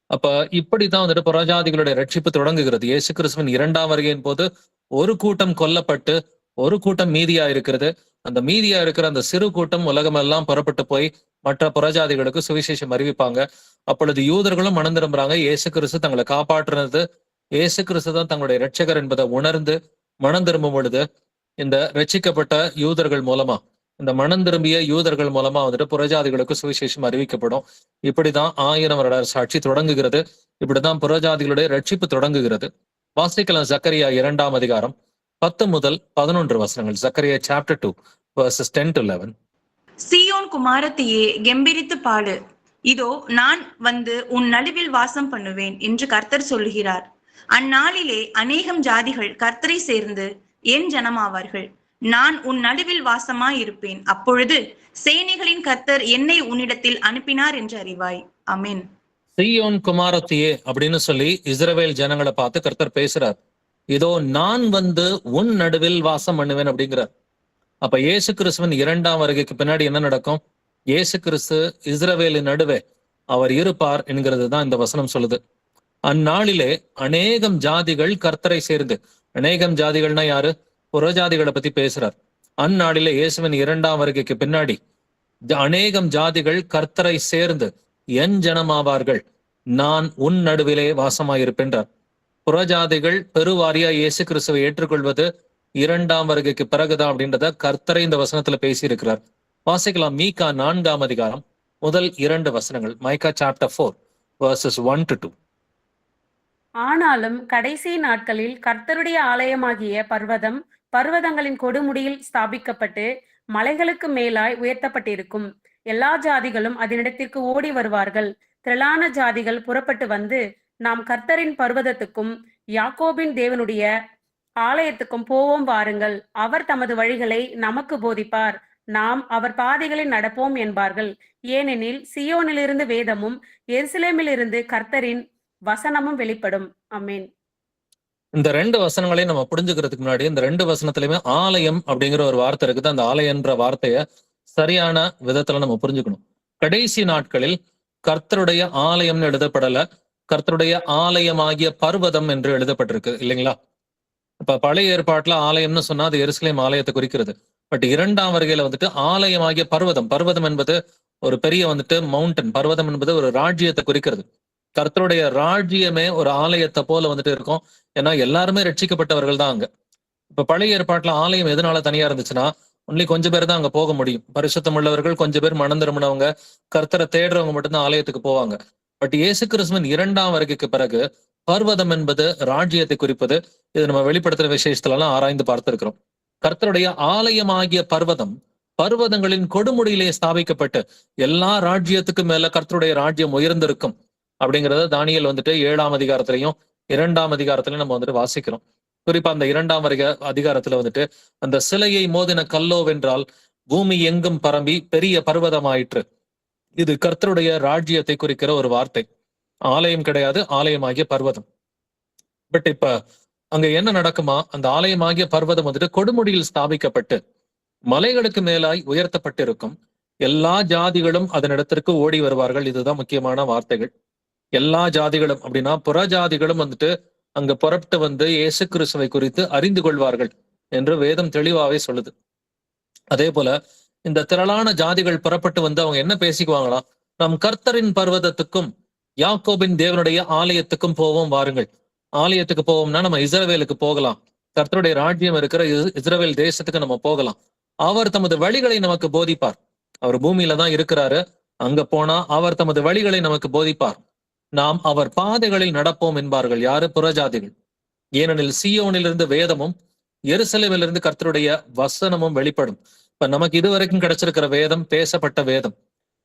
அப்ப இப்படிதான் வந்துட்டு புறஜாதிகளுடைய ரட்சிப்பு தொடங்குகிறது. இயேசு கிறிஸ்துவின் 2ஆம் வருகையின் போது ஒரு கூட்டம் கொல்லப்பட்டு ஒரு கூட்டம் மீதியா இருக்கிறது. அந்த மீதியா இருக்கிற அந்த சிறு கூட்டம் உலகமெல்லாம் புறப்பட்டு போய் மற்ற புறஜாதிகளுக்கு சுவிசேஷம் அறிவிப்பாங்க. அப்பொழுது யூதர்களும் மனம் திரும்புறாங்க. இயேசு கிறிஸ்து தங்களை காப்பாற்றுனது, இயேசு கிறிஸ்து தான் தங்களுடைய இரட்சகர் என்பதை உணர்ந்து மனம் திரும்பும் பொழுது இந்த ரட்சிக்கப்பட்ட யூதர்கள் மூலமா, இந்த மனம் திரும்பிய யூதர்கள் மூலமா வந்துட்டு புறஜாதிகளுக்கு சுவிசேஷம் அறிவிக்கப்படும். இப்படிதான் 1000 வருட சாட்சி தொடங்குகிறது. இப்படிதான் புறஜாதிகளுடைய ரட்சிப்பு தொடங்குகிறது. வாசிக்கலாம் சக்கரியா 2ஆம் அதிகாரம் 10 முதல் 11 வசனங்கள். Zakariya chapter 2 verses 10 to 11. சீயோன் குமாரத்தியே கெம்பீரித்து பாடு, இதோ நான் வந்து உன் நடுவில் வாசம் பண்ணுவேன் என்று கர்த்தர் சொல்லுகிறார். அந்நாளிலே அநேகம் ஜாதிகள் கர்த்தரை சேர்ந்து என் ஜனமாவார்கள். நான் உன் நடுவில் வாசமாயிருப்பேன். அப்பொழுது சேனைகளின் கர்த்தர் என்னை உன்னிடத்தில் அனுப்பினார் என்று அறிவாய். ஆமென். சீயோன் குமாரத்தியே அப்படின்னு சொல்லி இஸ்ரவேல் ஜனங்களை பார்த்து கர்த்தர் பேசுறார். இதோ நான் வந்து உன் நடுவில் வாசம் பண்ணுவேன் அப்படிங்கிறார். அப்ப இயேசு கிறிஸ்துவின் 2ஆம் வருகைக்கு பின்னாடி என்ன நடக்கும்? இயேசு கிறிஸ்து இஸ்ரவேலின் நடுவே அவர் இருப்பார் என்கிறது தான் இந்த வசனம் சொல்லுது. அந்நாளிலே அநேகம் ஜாதிகள் கர்த்தரை சேர்ந்து, அநேகம் ஜாதிகள்னா யாரு? புறஜாதிகளை பத்தி பேசுறார். அந்நாளிலே இயேசுவின் 2ஆம் வருகைக்கு பின்னாடி அநேகம் ஜாதிகள் கர்த்தரை சேர்ந்து என் ஜனமாவார்கள், நான் உன் நடுவிலே வாசமாயிருப்பென்றார். புறஜாதிகள் பெருவாரியா இயேசு கிறிஸ்துவை ஏற்றுக்கொள்வது 2ஆம் வருகைக்கு பிறகுதான் அப்படின்றத கர்த்தரை இந்த வசனத்துல பேசி இருக்கிறார். வாசிக்கலாம் மீகா 4ஆம் அதிகாரம் முதல் 2 வசனங்கள். மைக்கா chapter 4 verses 1 to 2. ஆனாலும் கடைசி நாட்களில் கர்த்தருடைய ஆலயமாகிய பர்வதம் பர்வதங்களின் கொடுமுடியில் ஸ்தாபிக்கப்பட்டு மலைகளுக்கு மேலாய் உயர்த்தப்பட்டிருக்கும். எல்லா ஜாதிகளும் அதனிடத்திற்கு ஓடி வருவார்கள். திரளான ஜாதிகள் புறப்பட்டு வந்து, நாம் கர்த்தரின் பர்வதத்துக்கும் யாக்கோபின் தேவனுடைய ஆலயத்துக்கும் போவோம் வாருங்கள். அவர் தமது வழிகளை நமக்கு போதிப்பார். நாம் அவர் பாதைகளில் நடப்போம் என்பார்கள். ஏனெனில் சியோனிலிருந்து வேதமும் எருசலேமிலிருந்து கர்த்தரின் வசனமும் வெளிப்படும். ஆமென். இந்த 2 வசனங்களையும் நம்ம புரிஞ்சுக்கிறதுக்கு முன்னாடி இந்த 2 வசனத்திலுமே ஆலயம் அப்படிங்கிற ஒரு வார்த்தை இருக்குது. அந்த ஆலயம்ன்ற வார்த்தைய சரியான விதத்துல நம்ம புரிஞ்சுக்கணும். கடைசி நாட்களில் கர்த்தருடைய ஆலயம்னு எழுதப்படல, கர்த்தருடைய ஆலயமாகிய பர்வதம் என்று எழுதப்பட்டிருக்கு இல்லைங்களா? இப்ப பழைய ஏற்பாட்டுல ஆலயம்னு சொன்னா அது எருசலேம் ஆலயத்தை குறிக்கிறது. பட் 2ஆம் வருகையில வந்துட்டு ஆலயமாகிய பர்வதம், பர்வதம் என்பது ஒரு பெரிய வந்துட்டு மவுண்டன், பர்வதம் என்பது ஒரு ராஜ்யத்தை குறிக்கிறது. கர்த்தருடைய ராஜ்யமே ஒரு ஆலயத்தை போல வந்துட்டு இருக்கும். ஏன்னா எல்லாருமே ரட்சிக்கப்பட்டவர்கள் தான் அங்க. இப்ப பழைய ஏற்பாட்டுல ஆலயம் எதனால தனியா இருந்துச்சுன்னா, ஒன்லி கொஞ்சம் பேர் தான் அங்க போக முடியும். பரிசுத்தம் உள்ளவர்கள், கொஞ்சம் பேர் மனம் திரும்பினவங்க, கர்த்தரை தேடுறவங்க மட்டும்தான் ஆலயத்துக்கு போவாங்க. பட் இயேசு கிறிஸ்துவின் 2ஆம் வருகைக்கு பிறகு பர்வதம் என்பது ராஜ்யத்தை குறிப்பது. இது நம்ம வெளிப்படுத்துற விசேஷத்துல எல்லாம் ஆராய்ந்து பார்த்திருக்கிறோம். கர்த்தருடைய ஆலயமாகிய பர்வதம் பர்வதங்களின் கொடுமுடியிலே ஸ்தாபிக்கப்பட்டு எல்லா ராஜ்யத்துக்கும் மேல கர்த்தருடைய ராஜ்யம் உயர்ந்திருக்கும் அப்படிங்கறத தானியேல் வந்துட்டு 7ஆம் அதிகாரத்திலையும் 2ஆம் அதிகாரத்திலையும் நம்ம வந்துட்டு வாசிக்கிறோம். குறிப்பா அந்த 2ஆம் அதிகாரத்துல வந்துட்டு அந்த சிலையை மோதின கல்லோவென்றால் பூமி எங்கும் பரம்பி பெரிய பர்வதமாயிற்று. இது கர்த்தருடைய ராஜ்யத்தை குறிக்கிற ஒரு வார்த்தை. ஆலயம் கிடையாது, ஆலயமாகிய பர்வதம். பட் இப்ப அங்க என்ன நடக்குமா? அந்த ஆலயமாகிய பர்வதம் வந்துட்டு கொடுமுடியில் ஸ்தாபிக்கப்பட்டு மலைகளுக்கு மேலாய் உயர்த்தப்பட்டிருக்கும். எல்லா ஜாதிகளும் அதனிடத்திற்கு ஓடி வருவார்கள். இதுதான் முக்கியமான வார்த்தைகள். எல்லா ஜாதிகளும் அப்படின்னா புறஜாதிகளும் வந்துட்டு அங்க புறப்பட்டு வந்து இயேசு கிறிஸ்துவை குறித்து அறிந்து கொள்வார்கள் என்று வேதம் தெளிவாவே சொல்லுது. அதே போல இந்த திரளான ஜாதிகள் புறப்பட்டு வந்து அவங்க என்ன பேசிக்குவாங்களாம்? நம் கர்த்தரின் பர்வதத்துக்கும் யாக்கோபின் தேவனுடைய ஆலயத்துக்கும் போவோம் வாருங்கள். ஆலயத்துக்கு போவோம்னா நம்ம இஸ்ரவேலுக்கு போகலாம். கர்த்தருடைய ராஜ்யம் இருக்கிற இஸ்ரவேல் தேசத்துக்கு நம்ம போகலாம். அவர் தமது வழிகளை நமக்கு போதிப்பார். அவர் பூமியில தான் இருக்கிறாரு. அங்க போனா அவர் தமது வழிகளை நமக்கு போதிப்பார். நாம் அவர் பாதைகளில் நடப்போம் என்பார்கள். யாரு? புறஜாதிகள். ஏனெனில் சீயோனிலிருந்து வேதமும் எருசலேமிலிருந்து கர்த்தருடைய வசனமும் வெளிப்படும். இப்ப நமக்கு இதுவரைக்கும் கிடைச்சிருக்கிற வேதம் பேசப்பட்ட வேதம்.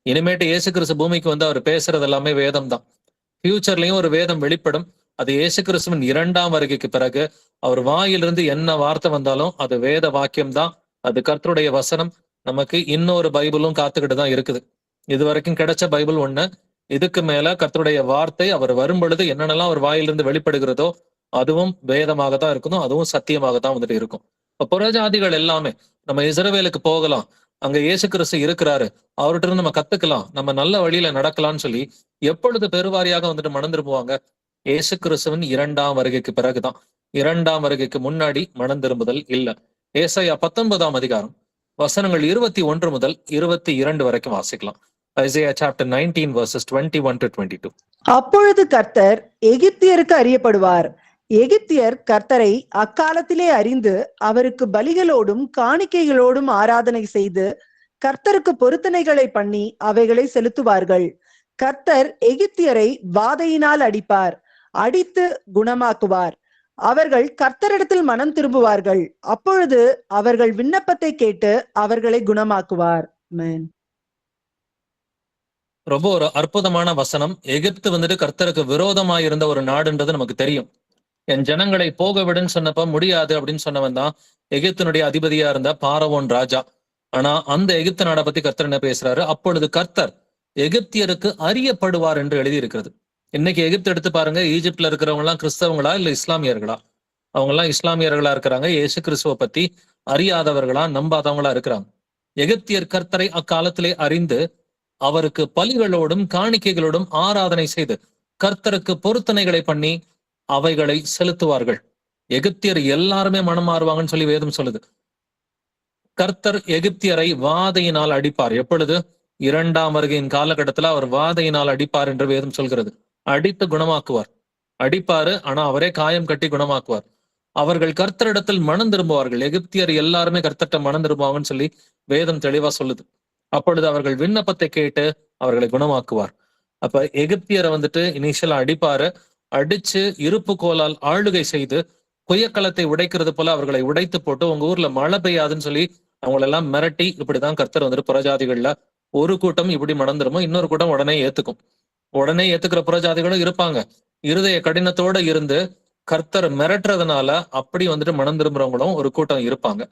இனிமேட்டு இயேசு கிறிஸ்து பூமிக்கு வந்து அவர் பேசுறது எல்லாமே வேதம் தான். ஃபியூச்சர்லயும் ஒரு வேதம் வெளிப்படும். அது இயேசு கிறிஸ்துவின் 2ஆம் வருகைக்கு பிறகு அவர் வாயிலிருந்து என்ன வார்த்தை வந்தாலும் அது வேத வாக்கியம் தான். அது கர்த்தருடைய வசனம். நமக்கு இன்னொரு பைபிளும் காத்துக்கிட்டு தான் இருக்குது. இது வரைக்கும் கிடைச்ச பைபிள் ஒண்ணு. இதுக்கு மேல கர்த்தருடைய வார்த்தை அவர் வரும் பொழுது என்னென்னலாம் அவர் வாயிலிருந்து வெளிப்படுகிறதோ அதுவும் வேதமாக தான் இருக்கணும். அதுவும் சத்தியமாக தான் வந்துட்டு இருக்கும். இப்ப புறஜாதிகள் எல்லாமே நம்ம இஸ்ரவேலுக்கு போகலாம், அங்க இயேசு கிறிஸ்து இருக்கிறாரு, அவர்கிட்ட இருந்து நம்ம கத்துக்கலாம், நம்ம நல்ல வழியில நடக்கலாம்னு சொல்லி எப்பொழுது பெருவாரியாக வந்துட்டு மனம் திரும்புவாங்க? இயேசு கிறிஸ்துவின் 2ஆம் வருகைக்கு பிறகுதான். 2ஆம் வருகைக்கு முன்னாடி மனம் திரும்புதல் இல்ல. ஏசாயா 19ஆம் அதிகாரம் வசனங்கள் 21 முதல் 22 வரைக்கும் வாசிக்கலாம். Isaiah chapter 19 verses 21 to 22. அப்பொழுது கர்த்தர் எகிப்தியருக்கு அறியப்படுவார். எகிப்தியர் கர்த்தரை அக்காலத்திலே அறிந்து அவருக்கு பலிகளோடும் காணிக்கைகளோடும் ஆராதனை செய்து கர்த்தருக்கு பொருத்தனைகளை பண்ணி அவைகளை செலுத்துவார்கள். கர்த்தர் எகிப்தியரை வாதையினால் அடிப்பார், அடித்து குணமாக்குவார். அவர்கள் கர்த்தரிடத்தில் மனம் திரும்புவார்கள். அப்பொழுது அவர்கள் விண்ணப்பத்தை கேட்டு அவர்களை குணமாக்குவார். ஆமென். ரொம்ப ஒரு அற்புதமான வசனம். எகிப்து வந்துட்டு கர்த்தருக்கு விரோதமாய் இருந்த ஒரு நாடுன்றது நமக்கு தெரியும். என் ஜனங்களை போக விடுன்னு சொன்னப்ப முடியாது அப்படின்னு சொன்னவன் தான் எகிப்தினுடைய அதிபதியா இருந்த பாரவோன் ராஜா. ஆனா அந்த எகிப்து நாடை பத்தி கர்த்தர் என்ன பேசுறாரு? அப்பொழுது கர்த்தர் எகிப்தியருக்கு அறியப்படுவார் என்று எழுதி இருக்கிறது. இன்னைக்கு எகிப்து எடுத்து பாருங்க, ஈஜிப்ட்ல இருக்கிறவங்க எல்லாம் கிறிஸ்தவங்களா இல்ல இஸ்லாமியர்களா? அவங்க எல்லாம் இஸ்லாமியர்களா இருக்கிறாங்க. இயேசு கிறிஸ்துவ பத்தி அறியாதவர்களா, நம்பாதவங்களா இருக்கிறாங்க. எகிப்தியர் கர்த்தரை அக்காலத்திலே அறிந்து அவருக்கு பலிகளோடும் காணிக்கைகளோடும் ஆராதனை செய்து கர்த்தருக்கு பொருத்தனைகளை பண்ணி அவைகளை செலுத்துவார்கள். எகிப்தியர் எல்லாருமே மனம் மாறுவாங்கன்னு சொல்லி வேதம் சொல்லுது. கர்த்தர் எகிப்தியரை வாதையினால் அடிப்பார். எப்பொழுது? 2ஆம் வருகையின் காலகட்டத்துல அவர் வாதையினால் அடிப்பார் என்று வேதம் சொல்கிறது. அடித்து குணமாக்குவார். அடிப்பாரு, ஆனா அவரே காயம் கட்டி குணமாக்குவார். அவர்கள் கர்த்தரிடத்தில் மனம் திரும்புவார்கள். எகிப்தியர் எல்லாருமே கர்த்தர்ட்ட மனம் திரும்புவாங்கன்னு சொல்லி வேதம் தெளிவா சொல்லுது. அப்பொழுது அவர்கள் விண்ணப்பத்தை கேட்டு அவர்களை குணமாக்குவார். அப்ப எகிப்தியரை வந்துட்டு இனிஷியலா அடிப்பாரு. அடிச்சு இருப்பு கோலால் ஆளுகை செய்து குயக்களத்தை உடைக்கிறது போல அவர்களை உடைத்து போட்டு உங்க ஊர்ல மழை பெய்யாதுன்னு சொல்லி அவங்களெல்லாம் மிரட்டி, இப்படிதான் கர்த்தர் வந்துட்டு புறஜாதிகள்ல ஒரு கூட்டம் இப்படி மனம் திரும்பும், இன்னொரு கூட்டம் உடனே ஏத்துக்கும். உடனே ஏத்துக்கிற புறஜாதிகளும் இருப்பாங்க. இருதய கடினத்தோட இருந்து கர்த்தர் மிரட்டுறதுனால அப்படி வந்துட்டு மனம் திரும்புறவங்களும் ஒரு கூட்டம் இருப்பாங்க.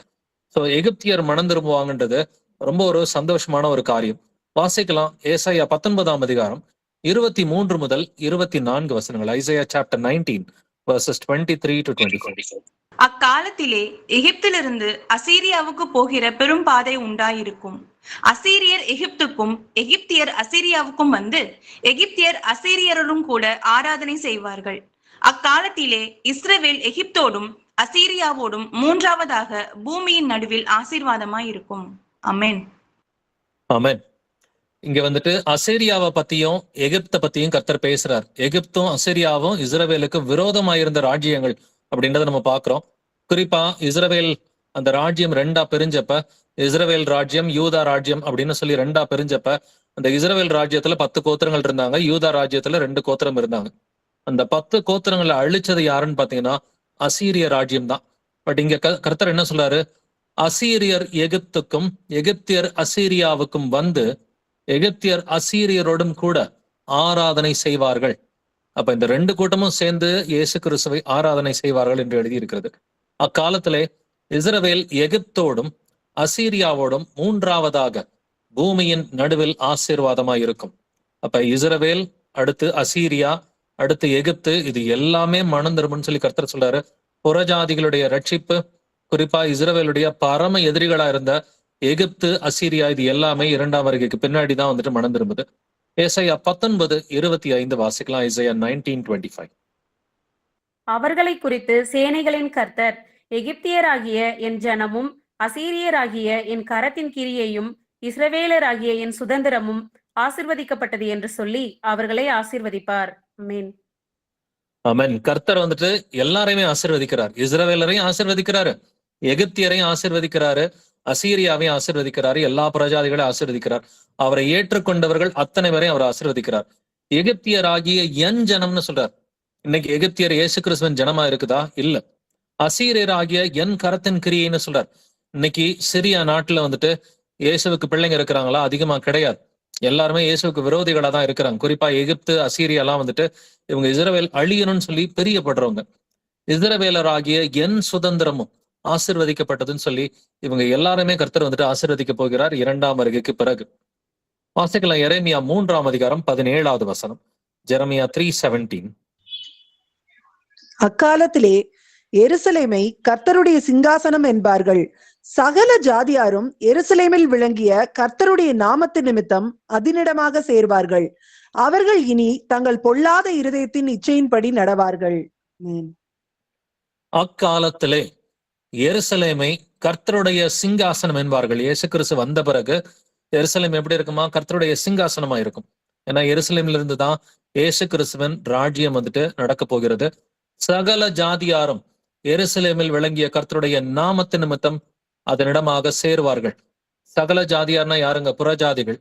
சோ எகிப்தியர் மனம் திரும்புவாங்கன்றது ரொம்ப ஒரு சந்தோஷமான ஒரு காரியம். வாசிக்கலாம் ஏசாயா 19ஆம் அதிகாரம் 23 முதல் 24 வசனங்கள். Isaiah chapter 19 verses 23 to 24. அக்காலத்திலே எகிப்திலிருந்து அசீரியாவுக்கு போகிற பெரும் பாதை உண்டாயிருக்கும். அசீரியர் எகிப்துக்கும் எகிப்தியர் அசீரியாவுக்கும் வந்து எகிப்தியர் அசீரியரும் கூட ஆராதனை செய்வார்கள். அக்காலத்திலே இஸ்ரவேல் எகிப்தோடும் அசீரியாவோடும் மூன்றாவதாக பூமியின் நடுவில் ஆசீர்வாதமாயிருக்கும். அமேன். ஆமென். இங்க வந்துட்டு அசீரியாவை பத்தியும் எகிப்தை பத்தியும் கர்த்தர் பேசுறார். எகிப்தும் அசீரியாவும் இஸ்ரவேலுக்கு விரோதமாயிருந்த ராஜ்யங்கள் அப்படின்றத நம்ம பாக்குறோம். குறிப்பா இஸ்ரவேல் அந்த ராஜ்யம் 2ஆ பிரிஞ்சப்ப, இஸ்ரவேல் ராஜ்யம் யூதா ராஜ்யம் அப்படின்னு சொல்லி 2ஆ பிரிஞ்சப்ப, அந்த இஸ்ரவேல் ராஜ்யத்துல 10 கோத்திரங்கள் இருந்தாங்க, யூதா ராஜ்யத்துல 2 கோத்திரம் இருந்தாங்க. அந்த 10 கோத்திரங்களை அழிச்சது யாருன்னு பாத்தீங்கன்னா அசீரிய ராஜ்யம் தான். பட் இங்க கர்த்தர் என்ன சொல்றாரு? அசீரியர் எகிப்துக்கும் எகிப்தியர் அசீரியாவுக்கும் வந்து எகிப்தியர் அசீரியரோடும் கூட ஆராதனை செய்வார்கள். அப்ப இந்த 2 கூட்டமும் சேர்ந்து இயேசு கிறிஸ்துவை ஆராதனை செய்வார்கள் என்று எழுதியிருக்கிறது. அக்காலத்திலே இஸ்ரவேல் எகிப்தோடும் அசீரியாவோடும் மூன்றாவதாக பூமியின் நடுவில் ஆசீர்வாதமாய் இருக்கும். அப்ப இஸ்ரவேல், அடுத்து அசீரியா, அடுத்து எகிப்து, இது எல்லாமே மனம் திரும்புன்னு சொல்லி கர்த்தர் சொல்றாரு. புறஜாதிகளுடைய ரட்சிப்பு, குறிப்பா இஸ்ரவேலுடைய பரம எதிரிகளா இருந்த எகிப்து, அசீரியா, இது எல்லாமே 2ஆம் வருகைக்கு பின்னாடிதான் வந்துட்டு மனம் திரும்புது. ஏசாயா 19:25 வாசிக்கலாம். ஏசாயா 19:25. அவர்களை குறித்து சேனைகளின் கர்த்தர், எகிப்தியராகிய என் ஜனமும் அசீரியராகிய என் கரத்தின் கிரியையும் இஸ்ரவேலராகிய என் சுதந்திரமும் ஆசிர்வதிக்கப்பட்டது என்று சொல்லி அவர்களை ஆசீர்வதிப்பார். ஆமென். ஆமென். கர்த்தர் வந்துட்டு எல்லாரையுமே ஆசீர்வதிக்கிறார். இஸ்ரவேலரையும் ஆசீர்வதிக்கிறாரு, எகிப்தியரையும் ஆசீர்வதிக்கிறாரு, அசீரியாவையும் ஆசீர்வதிக்கிறாரு, எல்லா பிரஜாதிகளையும் ஆசீர்வதிக்கிறார். அவரை ஏற்றுக்கொண்டவர்கள் அத்தனை பேரையும் அவர் ஆசீர்வதிக்கிறார். எகிப்தியராகிய என் ஜனம்னு சொல்றார். இன்னைக்கு எகிப்தியர் இயேசு கிறிஸ்துவின் ஜனமா இருக்குதா? இல்ல. அசீரியராகிய என் கரத்தின் கிரியைன்னு சொல்றார். இன்னைக்கு சிரியா நாட்டுல வந்துட்டு இயேசுவுக்கு பிள்ளைங்க இருக்கிறாங்களா? அதிகமா கிடையாது. எல்லாருமே இயேசுவுக்கு விரோதிகளா தான் இருக்கிறாங்க. குறிப்பா எகிப்து, அசீரியா எல்லாம் வந்துட்டு இவங்க இஸ்ரவேல் அழியணும்னு சொல்லி பிரியப்படுறவங்க. இஸ்ரவேலராகிய என் சுதந்திரமும் ஆசீர்வதிக்கப்பட்டதுன்னு சொல்லி இவங்க எல்லாருமே கர்த்தர் வந்துட்டு ஆசீர்வதிக்க போகிறார் 2ஆம் வருகைக்கு பிறகு. வாசிக்கலாம் எரேமியா 3ஆம் அதிகாரம் 17வது வசனம். ஜெரமியா 3:17. அக்காலத்திலே எருசலேமை கர்த்தருடைய சிங்காசனம் என்பார்கள். சகல ஜாதியாரும் எருசலேமில் விளங்கிய கர்த்தருடைய நாமத்து நிமித்தம் அதனிடமாக சேர்வார்கள். அவர்கள் இனி தங்கள் பொல்லாத இருதயத்தின் இச்சையின்படி நடவார்கள். அக்காலத்திலே எருசலேமை கர்த்தருடைய சிங்காசனம் என்பார்கள். இயேசு கிறிஸ்து வந்த பிறகு எருசலேம் எப்படி இருக்குமா? கர்த்தருடைய சிங்காசனமா இருக்கும். ஏன்னா எருசலேம்ல இருந்து தான் இயேசு கிறிஸ்துவின் ராஜ்யம் வந்துட்டு நடக்க போகிறது. சகல ஜாதியாரும் எருசலேமில் விளங்கிய கர்த்தருடைய நாமத்து நிமித்தம் அதனிடமாக சேருவார்கள். சகல ஜாதியார்னா யாருங்க? புறஜாதிகள்.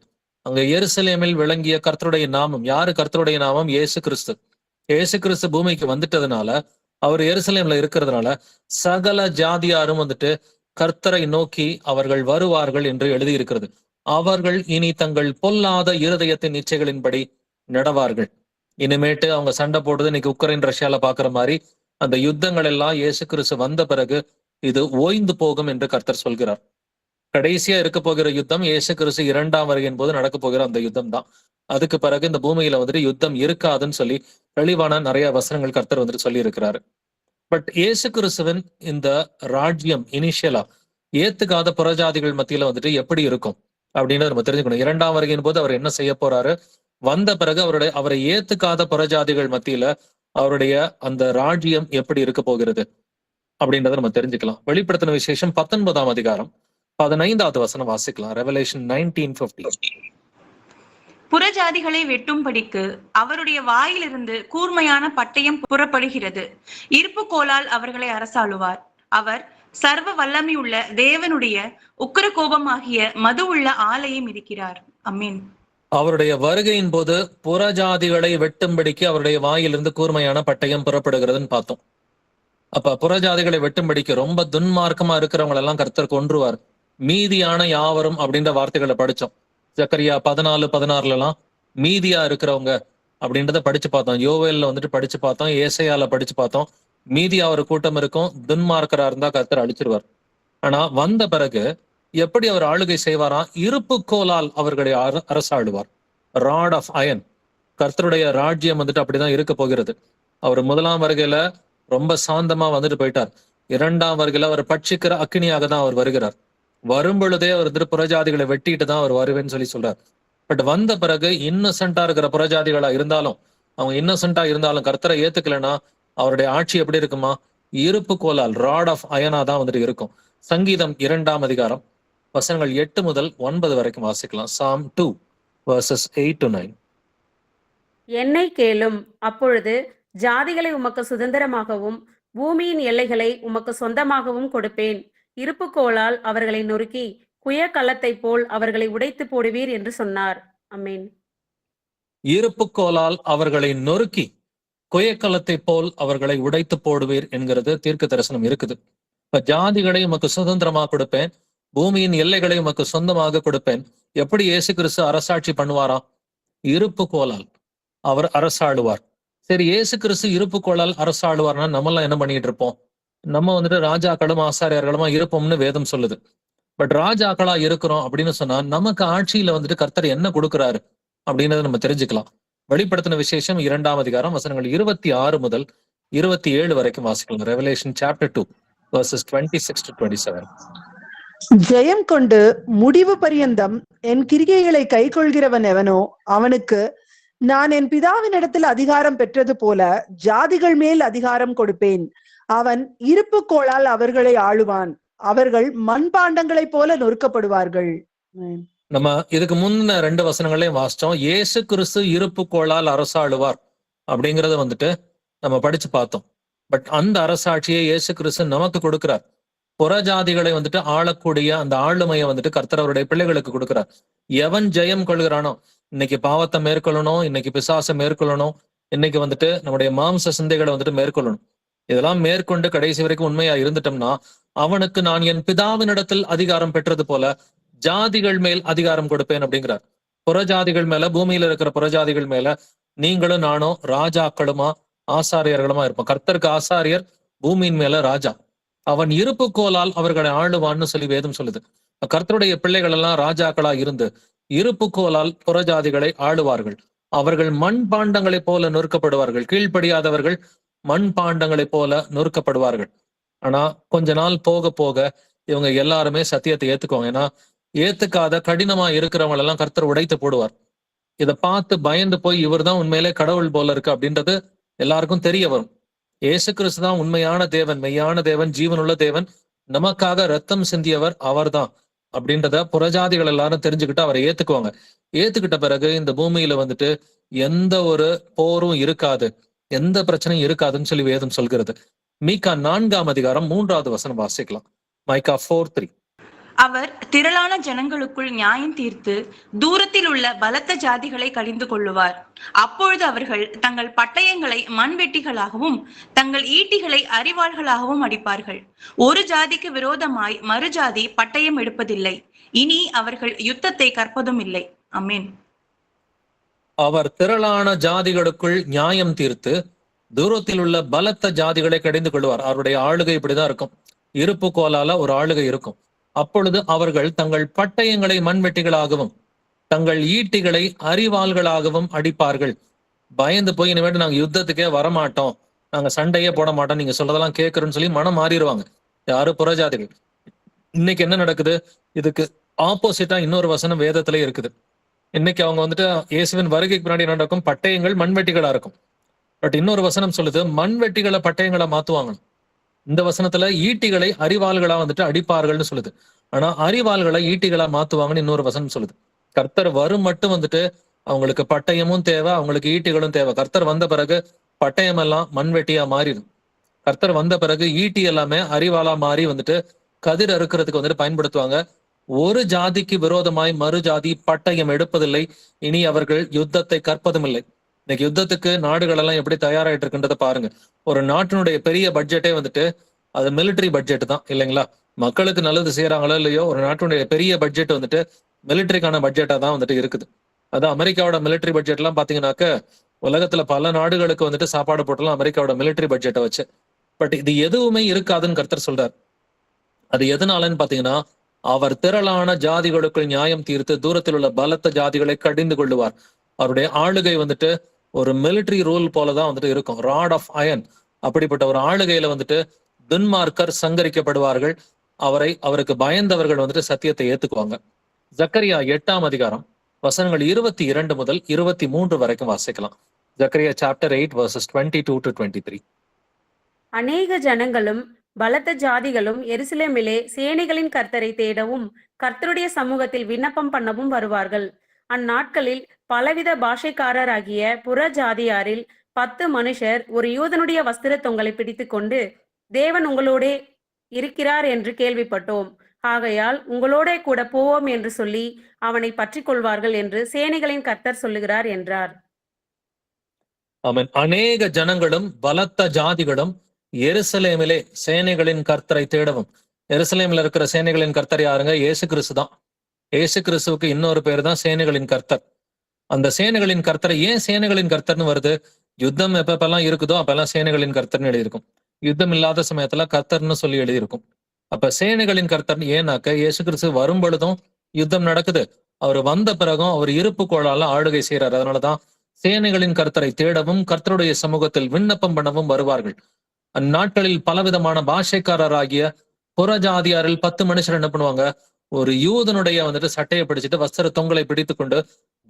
அங்க எருசலேமில் விளங்கிய கர்த்தருடைய நாமம் யாரு? கர்த்தருடைய நாமம் இயேசு கிறிஸ்து. இயேசு கிறிஸ்து பூமிக்கு வந்துட்டதுனால, அவர் எருசலேம்ல இருக்கிறதுனால சகல ஜாதியாரும் வந்துட்டு கர்த்தரை நோக்கி அவர்கள் வருவார்கள் என்று எழுதியிருக்கிறது. அவர்கள் இனி தங்கள் பொல்லாத இருதயத்தின் இச்சைகளின்படி நடவார்கள். இனிமேட்டு அவங்க சண்டை போடுறது இன்னைக்கு உக்ரைன் ரஷ்யால பாக்குற மாதிரி அந்த யுத்தங்கள் எல்லாம் இயேசு கிறிஸ்து வந்த பிறகு இது ஓய்ந்து போகும் என்று கர்த்தர் சொல்கிறார். கடைசியா இருக்க போகிற யுத்தம் இயேசு கிறிஸ்து 2ஆம் வருகையின் போது நடக்க போகிற அந்த யுத்தம் தான். அதுக்கு பிறகு இந்த பூமியில வந்துட்டு யுத்தம் இருக்காதுன்னு சொல்லி தெளிவான நிறைய வசனங்கள் கர்த்தர் வந்துட்டு சொல்லி இருக்கிறாரு. பட் இயேசு கிறிஸ்துவின் இந்த ராஜ்யம் இனிஷியலா ஏத்துக்காத புறஜாதிகள் மத்தியில வந்துட்டு எப்படி இருக்கும் அப்படின்னு நம்ம தெரிஞ்சுக்கணும். 2ஆம் வருகையின் போது அவர் என்ன செய்ய போறாரு, வந்த பிறகு அவரை ஏத்துக்காத புறஜாதிகள் மத்தியில அவருடைய அந்த ராஜ்யம் எப்படி இருக்க போகிறது அப்படின்றத நம்ம தெரிஞ்சுக்கலாம். வெளிப்படுத்தின விசேஷம் 19ஆம் அதிகாரம் 15வது வசனம் வாசிக்கலாம். ரெவலேஷன் 19:15. புறஜாதிகளை வெட்டும்படிக்கு அவருடைய வாயிலிருந்து கூர்மையான பட்டயம் புறப்படுகிறது. இருப்பு கோலால் அவர்களை அரசாளுவார். அவர் சர்வ வல்லமையுள்ள தேவனுடைய உக்கிர கோபமாகிய மது உள்ள ஆலயம் இருக்கிறார். அமீன். அவருடைய வருகையின் போது புறஜாதிகளை வெட்டும்படிக்கு அவருடைய வாயிலிருந்து கூர்மையான பட்டயம் புறப்படுகிறதுன்னு பார்த்தோம். அப்ப புறஜாதிகளை வெட்டும்படிக்கு ரொம்ப துன்மார்க்கமா இருக்கிறவங்க எல்லாம் கர்த்தர் கொன்றுவார். மீதியான யாவரும் அப்படின்ற வார்த்தைகளை படிச்சோம். ஜக்கரியா 14:16 எல்லாம் மீதியா இருக்கிறவங்க அப்படின்றத படிச்சு பார்த்தோம். யோவேல்ல வந்துட்டு படிச்சு பார்த்தோம். ஏசையால படிச்சு பார்த்தோம். மீதியா ஒரு கூட்டம் இருக்கும். துன்மார்க்கரா இருந்தா கர்த்தர் அழிச்சிருவார். ஆனா வந்த பிறகு எப்படி அவர் ஆளுகை செய்வாராம்? இருப்பு கோலால் அவர்களை அரசாளுவார். Rod of iron. கர்த்தருடைய ராஜ்யம் வந்துட்டு அப்படிதான் இருக்க போகிறது. அவர் 1ஆம் வருகையில ரொம்ப சாந்தமா வந்துட்டு போயிட்டார். 2ஆம் வருகையில அவர் பட்சிக்கிற அக்கினியாக தான் அவர் வருகிறார். வரும் பொழுதே அவர் வந்துட்டு புறஜாதிகளை வெட்டிட்டு தான் அவர் வருவேன்னு சொல்லி சொல்றார். பட் வந்த பிறகு இன்னசென்டா இருக்கிற புறஜாதிகளா இருந்தாலும், அவங்க இன்னசென்டா இருந்தாலும் கர்த்தரை ஏத்துக்கலைன்னா அவருடைய ஆட்சி எப்படி இருக்குமா? இருப்பு கோலால், ராட் ஆஃப் அயனா தான் வந்துட்டு இருக்கும். சங்கீதம் 2ஆம் அதிகாரம் வசனங்கள் 8 முதல் 9 வரைக்கும் வாசிக்கலாம். Psalm 2 verses 8 to 9. என்னை கேளும், அப்பொழுது ஜாதிகளை உமக்கு சுதந்திரமாகவும் பூமியின் எல்லைகளை உமக்கு சொந்தமாகவும் கொடுப்பேன். இருப்புக்கோலால் அவர்களை நொறுக்கி குயக்கலத்தை போல் அவர்களை உடைத்து போடுவீர் என்று சொன்னார். அமீன். இருப்புக்கோலால் அவர்களை நொறுக்கி குயக்கலத்தை போல் அவர்களை உடைத்து போடுவீர் என்கிறது தீர்க்க தரிசனம் இருக்குது. இப்ப ஜாதிகளை உமக்கு சுதந்திரமா கொடுப்பேன், பூமியின் எல்லைகளை உமக்கு சொந்தமாக கொடுப்பேன். எப்படி இயேசு கிறிஸ்து அரசாட்சி பண்ணுவாரா? இருப்பு கோலால் அவர் அரசாளுவார். சரி, இயேசு கிறிஸ்து இருப்பு கோலால் அரசாளுவார்னா நம்மெல்லாம் என்ன பண்ணிட்டு இருப்போம்? நம்ம வந்துட்டு ராஜாக்களும் ஆசாரியர்களுமா இருப்போம்னு வேதம் சொல்லுது. பட் ராஜாக்களா இருக்கிறோம் அப்படின்னு சொன்னா நமக்கு ஆட்சியில வந்துட்டு கர்த்தர் என்ன கொடுக்குறாரு அப்படின்றத நம்ம தெரிஞ்சுக்கலாம். வெளிப்படுத்தின விசேஷம் 2ஆம் அதிகாரம் வசனங்கள் 26 முதல் 27 வரைக்கும் வாசிக்கலாம். Revelation chapter 2 verses 26 to 27. ஜெயம் கொண்டு முடிவு பரியந்தம் என் கிரியைகளை கை கொள்கிறவன் எவனோ அவனுக்கு நான் என் பிதாவினிடத்தில் அதிகாரம் பெற்றது போல ஜாதிகள் மேல் அதிகாரம் கொடுப்பேன். அவன் இருப்பு கோலால் அவர்களை ஆளுவான். அவர்கள் மண்பாண்டங்களைப் போல நொறுக்கப்படுவார்கள். நம்ம இதுக்கு முன்ன 2 வசனங்களையும் வாசிச்சோம். இயேசு கிறிஸ்து இருப்பு கோலால் அரசாளுவார் அப்படிங்கறது வந்துட்டு நம்ம படிச்சு பார்த்தோம். பட் அந்த அரசாட்சியை இயேசு கிறிஸ்து நமக்கு கொடுக்கிறார். புறஜாதிகளை வந்துட்டு ஆளக்கூடிய அந்த ஆளுமையை வந்துட்டு கர்த்தர் அவருடைய பிள்ளைகளுக்கு கொடுக்கிறார். எவன் ஜெயம் கொள்கிறானோ, இன்னைக்கு பாவத்தை மேற்கொள்ளணும், இன்னைக்கு பிசாசை மேற்கொள்ளணும், இன்னைக்கு வந்துட்டு நம்முடைய மாம்ச சிந்தைகளை வந்துட்டு மேற்கொள்ளணும். இதெல்லாம் மேற்கொண்டு கடைசி வரைக்கும் உண்மையா இருந்துட்டோம்னா, அவனுக்கு நான் என் பிதாவினிடத்தில் அதிகாரம் பெற்றது போல ஜாதிகள் மேல் அதிகாரம் கொடுப்பேன் அப்படிங்கிறார். புறஜாதிகள் மேல, பூமியில இருக்கிற புறஜாதிகள் மேல நீங்களும் நானும் ராஜாக்களுமா ஆசாரியர்களுமா இருப்போம். கர்த்தருக்கு ஆசாரியர், பூமியின் மேல ராஜா. அவன் இருப்புக்கோலால் அவர்களை ஆளுவான்னு சொல்லி வேதம் சொல்லுது. கர்த்தருடைய பிள்ளைகள் எல்லாம் ராஜாக்களா இருந்து இருப்புக்கோலால் புறஜாதிகளை ஆளுவார்கள். அவர்கள் மண் பாண்டங்களைப் போல நொறுக்கப்படுவார்கள். கீழ்ப்படியாதவர்கள் மண் பாண்டங்களைப் போல நொறுக்கப்படுவார்கள். ஆனா கொஞ்ச நாள் போக போக இவங்க எல்லாருமே சத்தியத்தை ஏத்துக்குவாங்க. ஏன்னா ஏத்துக்காத கடினமா இருக்கிறவங்க எல்லாம் கர்த்தர் உடைத்து போடுவார். இதை பார்த்து பயந்து போய் இவர் தான் உண்மையிலே கடவுள் போல இருக்கு அப்படின்றது எல்லாருக்கும் தெரிய வரும். இயேசு கிறிஸ்து தான் உண்மையான தேவன், மெய்யான தேவன், ஜீவனுள்ள தேவன், நமக்காக ரத்தம் சிந்தியவர் அவர்தான் அப்படின்றத புறஜாதிகள் எல்லாரும் தெரிஞ்சுக்கிட்டு அவரை ஏத்துக்குவாங்க. ஏத்துக்கிட்ட பிறகு இந்த பூமியில வந்துட்டு எந்த ஒரு போரும் இருக்காது, எந்த பிரச்சனையும் இருக்காதுன்னு சொல்லி வேதம் சொல்கிறது. மீகா 4ஆம் அதிகாரம் 3வது வசனம் வாசிக்கலாம். மைக்கா 4:3. அவர் திரளான ஜனங்களுக்குள் நியாயம் தீர்த்து தூரத்தில் உள்ள பலத்த ஜாதிகளை கடிந்து கொள்ளுவார். அப்பொழுது அவர்கள் தங்கள் பட்டயங்களை மண்வெட்டிகளாகவும் தங்கள் ஈட்டிகளை அரிவாள்களாகவும் அடிப்பார்கள். ஒரு ஜாதிக்கு விரோதமாய் மறுஜாதி பட்டயம் எடுப்பதில்லை. இனி அவர்கள் யுத்தத்தை கற்பதும் இல்லை. ஆமென். அவர் திரளான ஜாதிகளுக்குள் நியாயம் தீர்த்து தூரத்தில் உள்ள பலத்த ஜாதிகளை கடிந்து கொள்வார். அவருடைய ஆளுகை இப்படிதான் இருக்கும். இருப்பு கோலால ஒரு ஆளுகை இருக்கும். அப்பொழுது அவர்கள் தங்கள் பட்டயங்களை மண்வெட்டிகளாகவும் தங்கள் ஈட்டிகளை அரிவாள்களாகவும் அடிப்பார்கள். பயந்து போய் இனிமேட்டு நாங்க யுத்தத்துக்கே வரமாட்டோம், நாங்க சண்டையே போட மாட்டோம், நீங்க சொல்றதெல்லாம் கேட்கறோம்னு சொல்லி மனம் மாறிடுவாங்க. யாரு? புறஜாதிகள். இன்னைக்கு என்ன நடக்குது? இதுக்கு ஆப்போசிட்டா இன்னொரு வசனம் வேதத்திலே இருக்குது. இன்னைக்கு அவங்க வந்துட்டு இயேசுவின் வருகைக்கு முன்னாடி நடக்கும் பட்டயங்கள் மண்வெட்டிகளா இருக்கும். பட் இன்னொரு வசனம் சொல்லுது மண்வெட்டிகளை பட்டயங்களை மாத்துவாங்க. இந்த வசனத்துல ஈட்டிகளை அரிவாள்களா வந்துட்டு அடிப்பார்கள்னு சொல்லுது. ஆனா அரிவாள்களை ஈட்டிகளா மாத்துவாங்கன்னு இன்னொரு வசனம் சொல்லுது. கர்த்தர் வரும் மட்டும் வந்துட்டு அவங்களுக்கு பட்டயமும் தேவை, அவங்களுக்கு ஈட்டிகளும் தேவை. கர்த்தர் வந்த பிறகு பட்டயம் எல்லாம் மண்வெட்டியா மாறிடும். கர்த்தர் வந்த பிறகு ஈட்டி எல்லாமே அரிவாளா மாறி வந்துட்டு கதிர் அறுக்கிறதுக்கு வந்துட்டு பயன்படுத்துவாங்க. ஒரு ஜாதிக்கு விரோதமாய் மறு ஜாதி பட்டயம் எடுப்பதில்லை. இனி அவர்கள் யுத்தத்தை கற்பதும் இல்லை. இன்னைக்கு யுத்தத்துக்கு நாடுகள் எல்லாம் எப்படி தயாராயிட்டு இருக்குன்றத பாருங்க. ஒரு நாட்டினுடைய பெரிய பட்ஜெட்டே வந்துட்டு அது மிலிட்டரி பட்ஜெட் தான், இல்லைங்களா? மக்களுக்கு நல்லது செய்யறாங்களோ இல்லையோ, ஒரு நாட்டினுடைய பெரிய பட்ஜெட் வந்துட்டு மிலிட்டரிக்கான பட்ஜெட்டா தான் வந்துட்டு இருக்குது. அது அமெரிக்காவோட மிலிட்டரி பட்ஜெட் எல்லாம் பாத்தீங்கன்னாக்க உலகத்துல பல நாடுகளுக்கு வந்துட்டு சாப்பாடு போட்டலாம் அமெரிக்காவோட மிலிட்டரி பட்ஜெட்டை வச்சு. பட் இது எதுவுமே இருக்காதுன்னு கர்த்தர் சொல்றார். அது எதனாலன்னு பாத்தீங்கன்னா, அவர் திரளான ஜாதிகளுக்குள் நியாயம் தீர்த்து தூரத்தில் உள்ள பலத்த ஜாதிகளை கடிந்து கொள்ளுவார். அவருடைய ஆளுகை வந்துட்டு ஒரு மிலிட்டரி ரூல் போலதான் வந்துட்டு இருக்கும். Rod of iron. அப்படிப்பட்ட ஒரு ஆளுகையில வந்துட்டு துன்மார்க்கர் சங்கரிக்கப்படுவார்கள். அவருக்கு பயந்தவர்கள் வந்துட்டு சத்தியத்தை ஏத்துக்குவாங்க. ஜக்கரியா 8ஆம் அதிகாரம் வசனங்கள் 22 முதல் 23 வரைக்கும் வாசிக்கலாம். Zakariya chapter 8 verses 22 to 23. அநேக ஜனங்களும் பலத்த ஜாதிகளும் எருசலேமிலே சேனைகளின் கர்த்தரை தேடவும் கர்த்தருடைய சமூகத்தில் விண்ணப்பம் பண்ணவும் வருவார்கள். அந்நாட்களில் பலவித பாஷைக்காரராகிய புற ஜாதியாரில் 10 மனுஷர் ஒரு யூதனுடைய வஸ்திர தொங்கலை பிடித்து கொண்டு, தேவன் உங்களோடே இருக்கிறார் என்று கேள்விப்பட்டோம், ஆகையால் உங்களோட கூட போவோம் என்று சொல்லி அவனை பற்றி கொள்வார்கள் என்று சேனைகளின் கர்த்தர் சொல்லுகிறார் என்றார். ஆமென். அநேக ஜனங்களும் பலத்த ஜாதிகளும் எருசலேமிலே சேனைகளின் கர்த்தரை தேடவும். எருசலேமில் இருக்கிற சேனைகளின் கர்த்தர் யாருங்க? இயேசு கிறிஸ்து தான். இயேசு கிறிஸ்துவுக்கு இன்னொரு பேர் தான் சேனைகளின் கர்த்தர். அந்த சேனைகளின் கர்த்தரை ஏன் சேனைகளின் கர்த்தர்னு வருது? யுத்தம் எப்பெல்லாம் இருக்குதோ அப்பெல்லாம் சேனைகளின் கர்த்தர்னு எழுதியிருக்கும். யுத்தம் இல்லாத சமயத்துல கர்த்தர்னு சொல்லி எழுதியிருக்கும். அப்ப சேனைகளின் கர்த்தர் ஏன்னாக்க இயேசு கிறிஸ்து வரும் பொழுதும் யுத்தம் நடக்குது, அவர் வந்த பிறகும் அவர் இருப்பு கோளால ஆளுகை செய்யறாரு. அதனாலதான் சேனைகளின் கர்த்தரை தேடவும் கர்த்தருடைய சமூகத்தில் விண்ணப்பம் பண்ணவும் வருவார்கள். அந்நாட்களில் பலவிதமான பாஷைக்காரராகிய புறஜாதியாரில் 10 மனுஷர் என்ன பண்ணுவாங்க? ஒரு யூதனுடைய வந்துட்டு சட்டையை பிடிச்சிட்டு வஸ்திர தொங்கலை பிடித்து கொண்டு,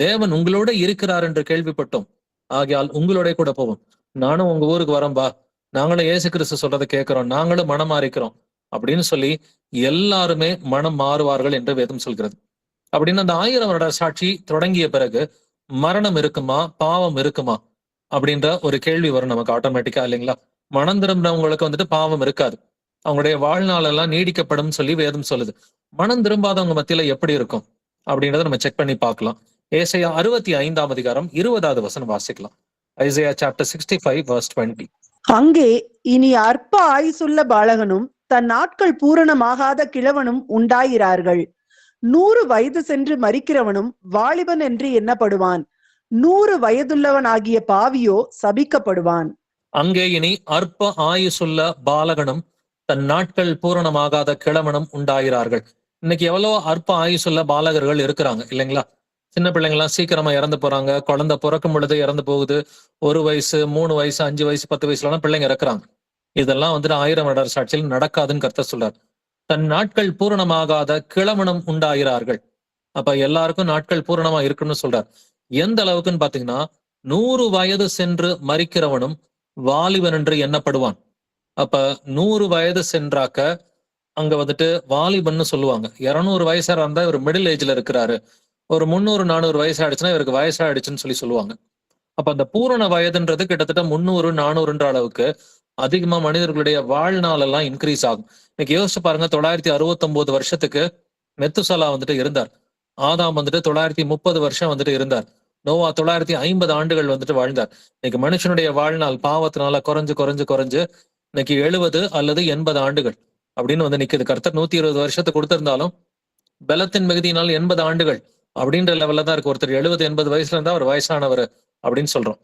தேவன் உங்களோட இருக்கிறார் என்று கேள்விப்பட்டோம், ஆகையால் உங்களோட கூட போவோம், நானும் உங்க ஊருக்கு வரம்பா, நாங்களும் இயேசு கிறிஸ்து சொல்றதை கேட்கிறோம், நாங்களும் மனம் மாறிக்கிறோம் அப்படின்னு சொல்லி எல்லாருமே மனம் மாறுவார்கள் என்று வேதம் சொல்கிறது. அப்படின்னு அந்த 1000 வருட சாட்சி தொடங்கிய பிறகு மரணம் இருக்குமா, பாவம் இருக்குமா? அப்படின்ற ஒரு கேள்வி வரும் நமக்கு ஆட்டோமேட்டிக்கா, இல்லைங்களா? மனம் திரும்பினவங்களுக்கு வந்துட்டு பாவம் இருக்காது. அவங்களுடைய வாழ்நாள் எல்லாம் நீடிக்கப்படும் சொல்லி வேதம் சொல்லுது. மனம் திரும்பாதவங்க மத்தியில எப்படி இருக்கும் அப்படின்றத நம்ம செக் பண்ணி பார்க்கலாம். ஏசாயா 65ஆம் அதிகாரம் 20வது வசனம் வாசிக்கலாம். Isaiah chapter 65 verse 20. அங்கே இனி அற்ப ஆயுசுள்ள பாலகனும் தன் நாட்கள் பூரணமாகாத கிழவனும் உண்டாயிரார்கள். 100 வயது சென்று மரிக்கிறவனும் வாலிபன் என்று எண்ணப்படுவான். 100 வயதுள்ளவனாகிய பாவியோ சபிக்கப்படுவான். அங்கே இனி அற்ப ஆயுசுள்ள பாலகனும் தன் நாட்கள் பூரணமாகாத கிழவனும் உண்டாகிறார்கள். இன்னைக்கு எவ்வளவு அற்ப ஆயுசுள்ள பாலகர்கள் இருக்கிறாங்க, இல்லைங்களா? சின்ன பிள்ளைங்க எல்லாம் சீக்கிரமா இறந்து போறாங்க. குழந்தை பிறக்கும் பொழுது இறந்து போகுது. 1 வயசு, 3 வயசு, 5 வயசு, 10 வயசுலாம் பிள்ளைங்க இறக்குறாங்க. இதெல்லாம் வந்துட்டு 1000 வருட சாட்சியில் நடக்காதுன்னு கர்த்தர் சொல்றார். தன் நாட்கள் பூரணமாகாத கிழவனும் உண்டாகிறார்கள். அப்ப எல்லாருக்கும் நாட்கள் பூரணமா இருக்குன்னு சொல்றார். எந்த அளவுக்குன்னு பாத்தீங்கன்னா, 100 வயது சென்று மரிக்கிறவனும் வாலிபன் என்று எண்ணப்படுவான். அப்ப 100 வயது சென்றாக்க அங்க வந்துட்டு வாலிபன்னு சொல்லுவாங்க. 200 வயசா இருந்தா இவர் மிடில் ஏஜ்ல இருக்கிறாரு. ஒரு 300, 400 வயசு ஆயிடுச்சுன்னா இவருக்கு வயசாயிடுச்சுன்னு சொல்லி சொல்லுவாங்க. அப்ப அந்த பூரண வயதுன்றது கிட்டத்தட்ட 300, 400ன்ற அளவுக்கு அதிகமா மனிதர்களுடைய வாழ்நாள் எல்லாம் இன்க்ரீஸ் ஆகும். இன்னைக்கு யோசிச்சு பாருங்க, 969 வருஷத்துக்கு மெத்துசலா வந்துட்டு இருந்தார். ஆதாம் வந்துட்டு 930 வருஷம் வந்துட்டு இருந்தார். நோவா 950 ஆண்டுகள் வந்துட்டு வாழ்ந்தார். இன்னைக்கு மனுஷனுடைய வாழ்நாள் பாவத்தினால குறைஞ்சு குறைஞ்சு குறைஞ்சு இன்னைக்கு 70 அல்லது 80 ஆண்டுகள் அப்படின்னு வந்து நிக்குது. கர்த்தர் 120 வருஷத்தை கொடுத்திருந்தாலும் பலத்தின் மிகுதியினால் 80 ஆண்டுகள் அப்படின்ற லெவல்ல தான் இருக்கு. ஒருத்தர் 70, 80 வயசுல இருந்தா அவர் வயசானவர் அப்படின்னு சொல்றோம்.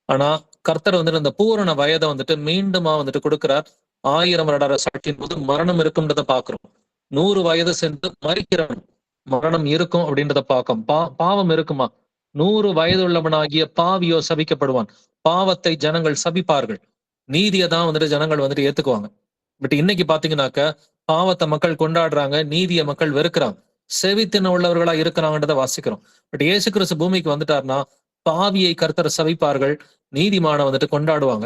ஆனா கர்த்தர் வந்துட்டு அந்த பூரண வயதை வந்துட்டு மீண்டுமா வந்துட்டு கொடுக்கிறார். 1000 வருட சாட்சியின் போது மரணம் இருக்கும்ன்றத பாக்குறோம். 100 வயது சென்று மரிக்கிறவன் மரணம் இருக்கும் அப்படின்றத பார்க்கும். பாவம் இருக்குமா? 100 வயது உள்ளவனாகிய பாவியோ சபிக்கப்படுவான். பாவத்தை ஜனங்கள் சபிப்பார்கள், நீதியை தான் வந்துட்டு ஜனங்கள் வந்துட்டு ஏத்துக்குவாங்க. பட் இன்னைக்கு பாத்தீங்கன்னாக்க பாவத்தை மக்கள் கொண்டாடுறாங்க, நீதியை மக்கள் வெறுக்கிறாங்க, செவித்தின உள்ளவர்களா இருக்கிறாங்கன்றத வாசிக்கிறோம். பட் இயேசு கிறிஸ்து பூமிக்கு வந்துட்டாருன்னா பாவியை கர்த்தர் சபிப்பார்கள், நீதிமான வந்துட்டு கொண்டாடுவாங்க.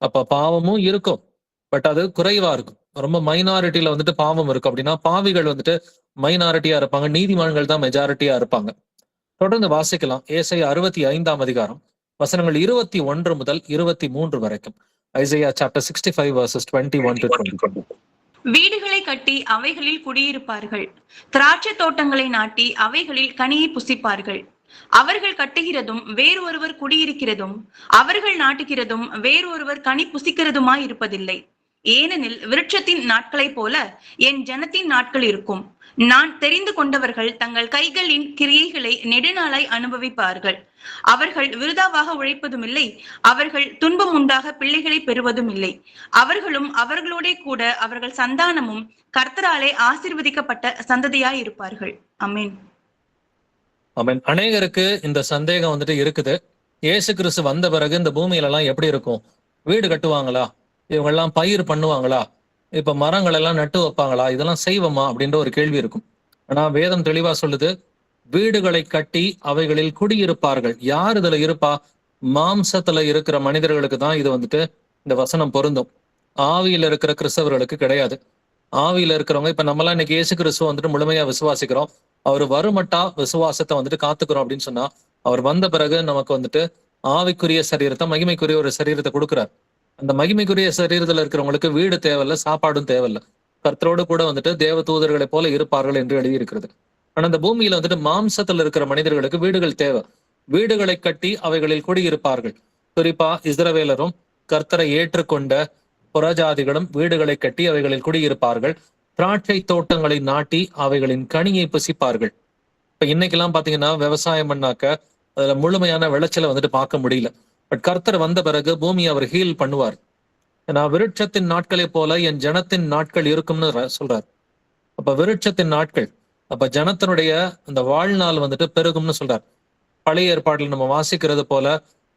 அப்ப பாவமும் இருக்கும், பட் அது குறைவா இருக்கும். ரொம்ப மைனாரிட்டியில வந்துட்டு பாவம் இருக்கும். அப்படின்னா பாவிகள் வந்துட்டு மைனாரிட்டியா இருப்பாங்க, நீதிமான்கள் தான் மெஜாரிட்டியா இருப்பாங்க. தொடர்ந்து வாசிக்கலாம். ஏசாயா 65ஆம் அதிகாரம் வசனங்கள் 21 முதல் 23 வரைக்கும். Isaiah chapter 65 verses 21 to 22. வீடுகளை கட்டி அவைகளில் குடியிருப்பார்கள். திராட்சை தோட்டங்களை நாட்டி அவைகளில் கனியை புசிப்பார்கள். அவர்கள் கட்டுகிறதும் வேறொருவர் குடியிருக்கிறதும் அவர்கள் நாட்டுகிறதும் வேறொருவர் கனி புசிக்கிறதுமாய் இருப்பதில்லை. ஏனெனில் விருட்சத்தின் நாட்களைப் போல என் ஜனத்தின் நாட்கள் இருக்கும். நான் தெரிந்து கொண்டவர்கள் தங்கள் கைகளின் கிரியைகளை நெடுநாளாய் அனுபவிப்பார்கள். அவர்கள் விருதாவாக உழைப்பதும் இல்லை, அவர்கள் துன்பம் உண்டாக பிள்ளைகளை பெறுவதும் இல்லை. அவர்களும் அவர்களோட கூட அவர்கள் சந்தானமும் கர்த்தராலே ஆசீர்வதிக்கப்பட்ட சந்ததியாய் இருப்பார்கள். அமேன். ஆமென். அநேகருக்கு இந்த சந்தேகம் வந்துட்டு இருக்குது. இயேசு கிறிஸ்து வந்த பிறகு இந்த பூமியில எல்லாம் எப்படி இருக்கும்? வீடு கட்டுவாங்களா? இவங்க எல்லாம் பயிர் பண்ணுவாங்களா? இப்ப மரங்கள் எல்லாம் நட்டு வைப்பாங்களா? இதெல்லாம் செய்வோமா அப்படின்ற ஒரு கேள்வி இருக்கும். ஆனா வேதம் தெளிவா சொல்லுது, வீடுகளை கட்டி அவைகளில் குடியிருப்பார்கள். யார் இதுல இருப்பா? மாம்சத்துல இருக்கிற மனிதர்களுக்கு தான் இது வந்துட்டு இந்த வசனம் பொருந்தும். ஆவியில இருக்கிற கிறிஸ்தவர்களுக்கு கிடையாது. ஆவியில இருக்கிறவங்க, இப்ப நம்மளாம் இன்னைக்கு இயேசு கிறிஸ்துவ வந்துட்டு முழுமையா விசுவாசிக்கிறோம், அவர் வருமட்டா விசுவாசத்தை வந்துட்டு காத்துக்கிறோம் அப்படின்னு சொன்னா, அவர் வந்த பிறகு நமக்கு வந்துட்டு ஆவிக்குரிய சரீரத்தை, மகிமைக்குரிய ஒரு சரீரத்தை கொடுக்கிறார். அந்த மகிமைக்குரிய சரீரத்துல இருக்கிறவங்களுக்கு வீடு தேவையில்ல, சாப்பாடும் தேவையில்ல. கர்த்தரோடு கூட வந்துட்டு தேவ தூதர்களை போல இருப்பார்கள் என்று எழுதியிருக்கிறது. ஆனா அந்த பூமியில வந்துட்டு மாம்சத்துல இருக்கிற மனிதர்களுக்கு வீடுகள் தேவை. வீடுகளை கட்டி அவைகளில் குடியிருப்பார்கள். குறிப்பா இஸ்ரவேலரும் கர்த்தரை ஏற்றுக்கொண்ட புறஜாதிகளும் வீடுகளை கட்டி அவைகளில் குடியிருப்பார்கள். திராட்சை தோட்டங்களை நாட்டி அவைகளின் கனியை புசிப்பார்கள். இப்ப இன்னைக்கெல்லாம் பாத்தீங்கன்னா விவசாயம் பண்ணாக்க அதுல முழுமையான விளைச்சலை வந்துட்டு பார்க்க முடியல. பட் கர்த்தர் வந்த பிறகு பூமியை அவர் ஹீல் பண்ணுவார். ஏன்னா விருட்சத்தின் நாட்களை போல என் ஜனத்தின் நாட்கள் இருக்கும்னு சொல்றார். அப்ப விருட்சத்தின் நாட்கள், அப்ப ஜனத்தினுடைய அந்த வாழ்நாள் வந்துட்டு பெருகும்னு சொல்றார். பழைய ஏற்பாட்டில் நம்ம வாசிக்கிறது போல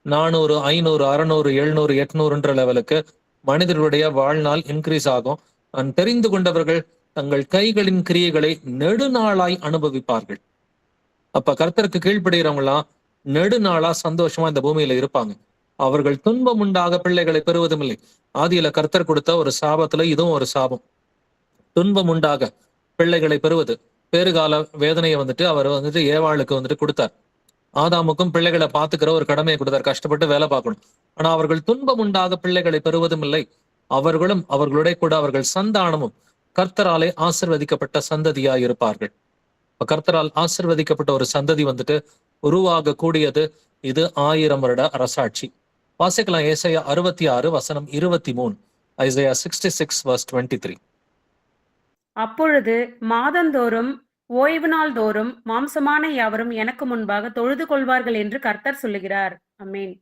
400, 500, 600, 700, 800ன்ற லெவலுக்கு மனிதர்களுடைய வாழ்நாள் இன்க்ரீஸ் ஆகும். நான் தெரிந்து கொண்டவர்கள் தங்கள் கைகளின் கிரியைகளை நெடுநாளாய் அனுபவிப்பார்கள். அப்ப கர்த்தருக்கு கீழ்ப்படுகிறவங்களாம் நெடுநாளா சந்தோஷமா இந்த பூமியில இருப்பாங்க. அவர்கள் துன்பம் உண்டாக பிள்ளைகளை பெறுவதும் இல்லை. ஆதியில கர்த்தர் கொடுத்த ஒரு சாபத்துல இதுவும் ஒரு சாபம். துன்பம் உண்டாக பிள்ளைகளை பெறுவது, பேறுகால வேதனையை வந்துட்டு அவர் வந்துட்டு ஏவாளுக்கு வந்துட்டு கொடுத்தார். ஆதாமுக்கும் பிள்ளைகளை பார்த்துக்கிற ஒரு கடமையை கொடுத்தார், கஷ்டப்பட்டு வேலை பார்க்கணும். ஆனா அவர்கள் துன்பம் உண்டாக பிள்ளைகளை பெறுவதும் இல்லை, அவர்களும் அவர்களுடைய கூட அவர்கள் சந்தானமும் கர்த்தராலே ஆசிர்வதிக்கப்பட்ட சந்ததியாய் இருப்பார்கள். கர்த்தரால் ஆசிர்வதிக்கப்பட்ட ஒரு சந்ததி வந்துட்டு உருவாக கூடியது. இது 1000 வருட அரசாட்சி. வாசிக்கலாம் ஏசாயா 66 வசனம் 23. Isaiah 66 verse 23. அப்பொழுது மாதந்தோறும் ஓய்வு நாள் தோறும் மாம்சமான யாவரும் எனக்கு முன்பாக தொழுது கொள்வார்கள் என்று கர்த்தர் சொல்லுகிறார். ஆமென்.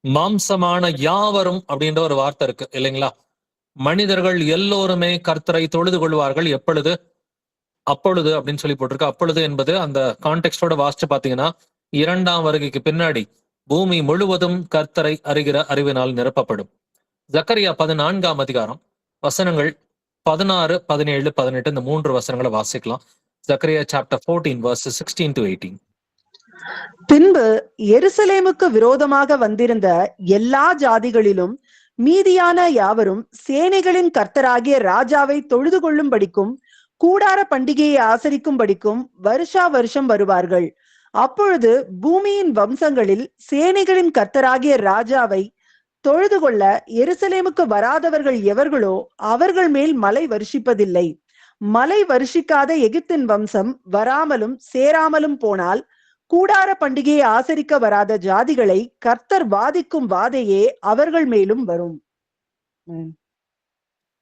மாம்சமான யாவரும் அப்படின்ற ஒரு வார்த்தை இருக்கு இல்லைங்களா? மனிதர்கள் எல்லோருமே கர்த்தரை தொழுது கொள்வார்கள். எப்பொழுது? அப்பொழுது அப்படின்னு சொல்லி போட்டிருக்கு. அப்பொழுது என்பது அந்த கான்டெக்ஸ்டோட வாசிச்சு பாத்தீங்கன்னா 2ஆம் வருகைக்கு பின்னாடி பூமி முழுவதும் கர்த்தரை அறிகிற அறிவினால் நிரப்பப்படும். ஜக்கரியா 14ஆம் அதிகாரம் வசனங்கள் 16, 17, 18 இந்த 3 வசனங்களை வாசிக்கலாம். Zakariya chapter 14 verses 16 to 18. பின்பு எருசலேமுக்கு விரோதமாக வந்திருந்த எல்லா ஜாதிகளிலும் மீதியான யாவரும் சேனைகளின் கர்த்தராகிய ராஜாவை தொழுது கொள்ளும்படிக்கும் கூடார பண்டிகையை ஆசரிக்கும்படிக்கும் வருஷா வருஷம் வருவார்கள். அப்பொழுது பூமியின் வம்சங்களில் சேனைகளின் கர்த்தராகிய ராஜாவை தொழுது கொள்ள எருசலேமுக்கு வராதவர்கள் எவர்களோ அவர்கள் மேல் மழை வருஷிப்பதில்லை. மழை வருஷிக்காத எகிப்தின் வம்சம் வராமலும் சேராமலும் போனால் கூடார பண்டிகையை ஆசரிக்க வராத ஜாதிகளை கர்த்தர் வாதிக்கும் வாதையே அவர்கள் மேலும் வரும்.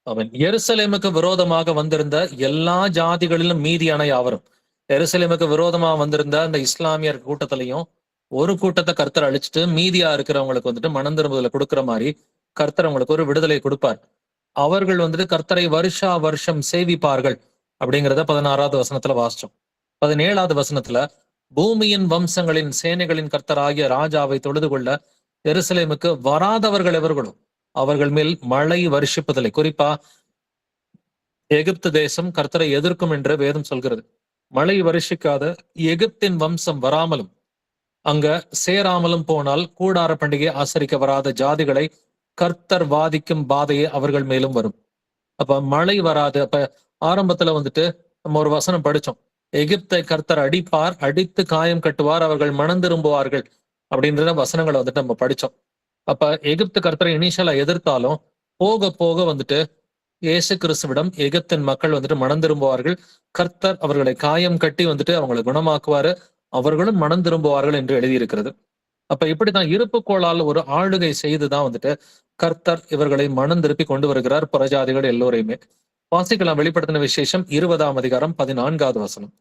அவன் எருசலேமுக்கு விரோதமாக வந்திருந்த எல்லா ஜாதிகளிலும் மீதியான யாவரும், எருசலேமுக்கு விரோதமா வந்திருந்த அந்த இஸ்லாமியர் கூட்டத்திலையும் ஒரு கூட்டத்தை கர்த்தர் அழிச்சிட்டு மீதியா இருக்கிறவங்களுக்கு வந்துட்டு மனம் திரும்புதலை கொடுக்குற மாதிரி கர்த்தர் அவங்களுக்கு ஒரு விடுதலை கொடுப்பார். அவர்கள் வந்துட்டு கர்த்தரை வருஷா வருஷம் சேவிப்பார்கள் அப்படிங்கிறத 16வது வசனத்துல வாசிச்சோம். 17வது வசனத்துல பூமியின் வம்சங்களின் சேனைகளின் கர்த்தராகிய ராஜாவை தொழுது கொள்ள எருசலேமுக்கு வராதவர்கள் எவர்களும் அவர்கள் மேல் மழை வருஷிப்பதில்லை. குறிப்பா எகிப்து தேசம் கர்த்தரை எதிர்க்கும் என்று வேதம் சொல்கிறது. மழை வருஷிக்காத எகிப்தின் வம்சம் வராமலும் அங்க சேராமலும் போனால் கூடார பண்டிகை ஆசரிக்க வராத ஜாதிகளை கர்த்தர் வாதிக்கும் பாதையே அவர்கள் மேலும் வரும். அப்ப மழை வராது. அப்ப ஆரம்பத்துல வந்துட்டு நம்ம ஒரு வசனம் படிச்சோம், எகிப்தை கர்த்தர் அடிப்பார், அடித்து காயம் கட்டுவார், அவர்கள் மனம் திரும்புவார்கள் அப்படின்ற வசனங்களை வந்துட்டு நம்ம படிச்சோம். அப்ப எகிப்து கர்த்தரை இனிஷியலா எதிர்த்தாலும் போக போக வந்துட்டு இயேசு கிறிஸ்துவிடம் எகிப்தின் மக்கள் வந்துட்டு மனம் திரும்புவார்கள், கர்த்தர் அவர்களை காயம் கட்டி வந்துட்டு அவங்களை குணமாக்குவாரு, அவர்களும் மனம் திரும்புவார்கள் என்று எழுதியிருக்கிறது. அப்ப இப்படிதான் இருப்புக்கோளால் ஒரு ஆளுகை செய்துதான் வந்துட்டு கர்த்தர் இவர்களை மனம் திருப்பி கொண்டு வருகிறார், புறஜாதிகள் எல்லோரையுமே. வாசிக்கலாம் வெளிப்படுத்தின விசேஷம் 20ஆம் அதிகாரம் 14வது வசனம்.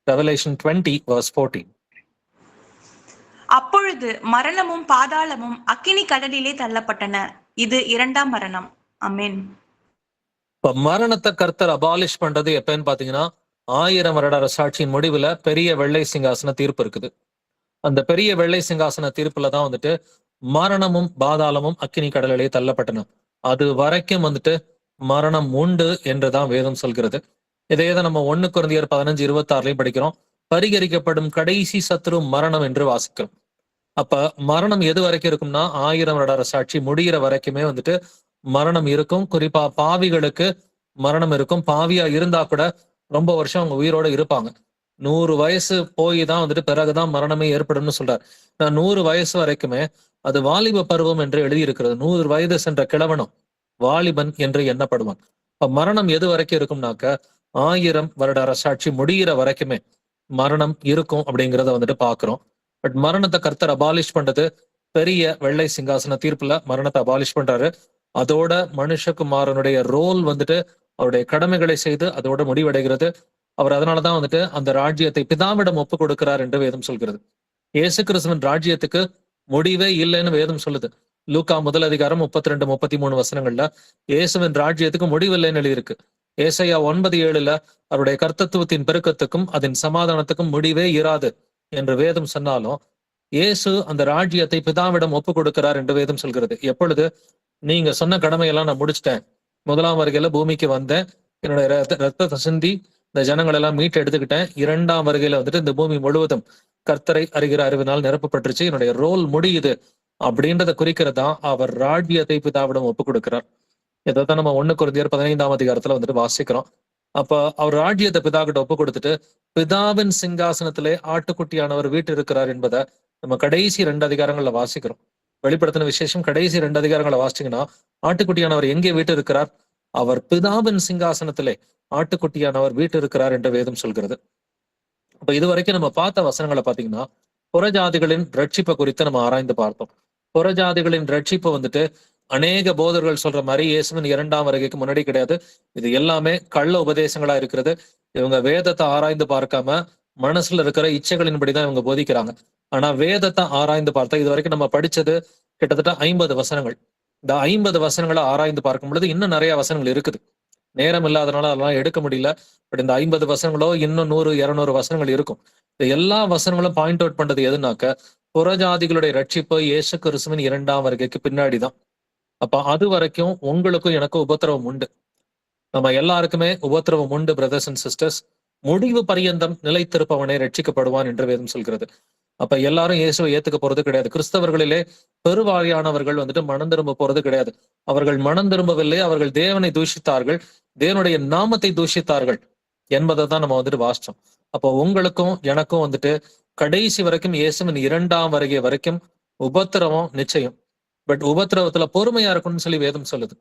Revelation 20 verse 14. அப்பொழுது மரணமும் பாதாளமும் அக்கினி கடலிலே தள்ளப்பட்டன. இது 2ஆம் மரணம். ஆமென். இப்ப மரணத்தை கர்த்தர் அபாலிஷ் பண்றது எப்பன்னு பாத்தீங்கன்னா 1000 வருட அரசாட்சியின் முடிவுல பெரிய வெள்ளை சிங்காசன தீர்ப்பு இருக்குது. அந்த பெரிய வெள்ளை சிங்காசன தீர்ப்புல தான் வந்துட்டு மரணமும் பாதாளமும் அக்கினி கடலிலே தள்ளப்பட்டன. அது வரைக்கும் வந்துட்டு மரணம் உண்டு என்றுதான் வேதம் சொல்கிறது. இதையதான் நம்ம 1 கொரிந்தியர் 15:26 படிக்கிறோம். பரிகரிக்கப்படும் கடைசி சத்துரு மரணம் என்று வாசிக்கிறோம். அப்ப மரணம் எது வரைக்கும் இருக்கும்னா 1000 வருட அரசாட்சி முடிகிற வரைக்குமே வந்துட்டு மரணம் இருக்கும். குறிப்பா பாவிகளுக்கு மரணம் இருக்கும். பாவியா இருந்தா கூட ரொம்ப வருஷம் அவங்க உயிரோட இருப்பாங்க. 100 வயசு போய் தான் வந்துட்டு பிறகுதான் மரணமே ஏற்படும்னு சொல்றார். நான் 100 வயசு வரைக்குமே அது வாலிப பருவம் என்று எழுதியிருக்கிறது. 100 வயது சென்ற கிழவனும் வாலிபன் என்று எண்ணப்படுவான். இப்ப மரணம் எது வரைக்கும் இருக்கும்னாக்க 1000 வருட அரசாட்சி முடிகிற வரைக்குமே மரணம் இருக்கும் அப்படிங்கிறத வந்துட்டு பாக்குறோம். பட் மரணத்தை கர்த்தர் அபாலிஷ் பண்றது பெரிய வெள்ளை சிங்காசன தீர்ப்புல மரணத்தை அபாலிஷ் பண்றாரு. அதோட மனுஷகுமாரனுடைய ரோல் வந்துட்டு அவருடைய கடமைகளை செய்து அதோட முடிவடைகிறது. அவர் அதனாலதான் வந்துட்டு அந்த ராஜ்யத்தை பிதாவிடம் ஒப்பு கொடுக்கிறார் என்று வேதம் சொல்கிறது. இயேசு கிறிஸ்துவின் ராஜ்யத்துக்கு முடிவே இல்லைன்னு வேதம் சொல்லுது. லூக்கா 1 அதிகாரம் 32, 33 வசனங்கள்ல இயேசுவின் ராஜ்யத்துக்கு முடிவில்லைன்னு எழுதியிருக்கு. ஏசாயா 9:7 அவருடைய கர்த்தத்துவத்தின் பெருக்கத்துக்கும் அதன் சமாதானத்துக்கும் முடிவே இராது என்று வேதம் சொன்னாலும் இயேசு அந்த ராஜ்யத்தை பிதாவிடம் ஒப்பு கொடுக்கிறார் என்று வேதம் சொல்கிறது. எப்பொழுது? நீங்க சொன்ன கடமையெல்லாம் நான் முடிச்சிட்டேன், 1ஆம் வருகையில பூமிக்கு வந்தேன், என்னுடைய ரத்தத்தை சிந்தி இந்த ஜனங்கள் எல்லாம் மீட்டு எடுத்துக்கிட்டேன், 2ஆம் வருகையில வந்துட்டு இந்த பூமி முழுவதும் கர்த்தரை அறிகிற அறிவினால் நிரப்பப்பட்டுருச்சு, என்னுடைய ரோல் முடியுது அப்படின்றத குறிக்கிறதா அவர் ராஜ்யத்தை பிதாவிடம் ஒப்பு கொடுக்கிறார். இதைத்தான் நம்ம 1 கொரிந்தியர் 15ஆம் அதிகாரத்துல வந்துட்டு வாசிக்கிறோம். அப்ப அவர் ராஜ்யத்தை பிதா கிட்ட ஒப்பு கொடுத்துட்டு பிதாவின் சிங்காசனத்திலே ஆட்டுக்குட்டியானவர் வீட்டு இருக்கிறார் என்பதை நம்ம கடைசி 2 அதிகாரங்கள்ல வாசிக்கிறோம். வெளிப்படுத்தின விசேஷம் கடைசி 2 அதிகாரங்களை வாசிச்சீங்கன்னா ஆட்டுக்குட்டியானவர் எங்கே வீட்டு இருக்கிறார்? அவர் பிதாவின் சிங்காசனத்திலே ஆட்டுக்குட்டியானவர் வீட்டு இருக்கிறார் என்று வேதம் சொல்கிறது. அப்ப இதுவரைக்கும் நம்ம பார்த்த வசனங்களை பாத்தீங்கன்னா புறஜாதிகளின் ரட்சிப்பை குறித்து நம்ம ஆராய்ந்து பார்த்தோம். புறஜாதிகளின் ரட்சிப்பு வந்துட்டு அநேக போதர்கள் சொல்ற மாதிரி இயேசுவின் 2ஆம் வருகைக்கு முன்னாடி கிடையாது. இது எல்லாமே கள்ள உபதேசங்களா இருக்கிறது. இவங்க வேதத்தை ஆராய்ந்து பார்க்காம மனசுல இருக்கிற இச்சைகளின்படிதான் இவங்க போதிக்கிறாங்க. ஆனா வேதத்தை ஆராய்ந்து பார்த்தா இது வரைக்கும் நம்ம படிச்சது கிட்டத்தட்ட 50 வசனங்கள். இந்த 50 வசனங்களை ஆராய்ந்து பார்க்கும் பொழுது இன்னும் நிறைய வசனங்கள் இருக்குது. நேரம் இல்லாதனால அதெல்லாம் எடுக்க முடியல. பட் இந்த 50 வசனங்களோ இன்னும் 100 200 வசனங்கள் இருக்கும். இந்த எல்லா வசனங்களும் பாயிண்ட் அவுட் பண்றது எதுனாக்க புறஜாதிகளுடைய ரட்சிப்பு இயேசு கிறிஸ்துவின் 2ஆம் வருகைக்கு பின்னாடிதான். அப்ப அது வரைக்கும் உங்களுக்கும் எனக்கும் உபத்திரவம் உண்டு. நம்ம எல்லாருக்குமே உபத்திரவம் உண்டு பிரதர்ஸ் அண்ட் சிஸ்டர்ஸ். முடிவு பரியந்தம் நிலைத்திருப்பவனே ரட்சிக்கப்படுவான் என்று வேதம் சொல்கிறது. அப்ப எல்லாரும் இயேசுவை ஏத்துக்க போறது கிடையாது. கிறிஸ்தவர்களிலே பெருவாரியானவர்கள் வந்துட்டு மனம் திரும்ப போறது கிடையாது. அவர்கள் மனம் திரும்பவில்லை, அவர்கள் தேவனை தூஷித்தார்கள், தேவனுடைய நாமத்தை தூஷித்தார்கள் என்பதை தான் நம்ம வந்துட்டு வாசிச்சோம். அப்போ உங்களுக்கும் எனக்கும் வந்துட்டு கடைசி வரைக்கும் இயேசுவின் 2ஆம் வருகை வரைக்கும் உபத்திரவம் நிச்சயம். பட் உபத்திரவத்துல பொறுமையா இருக்கணும்னு சொல்லி வேதம் சொல்லுது.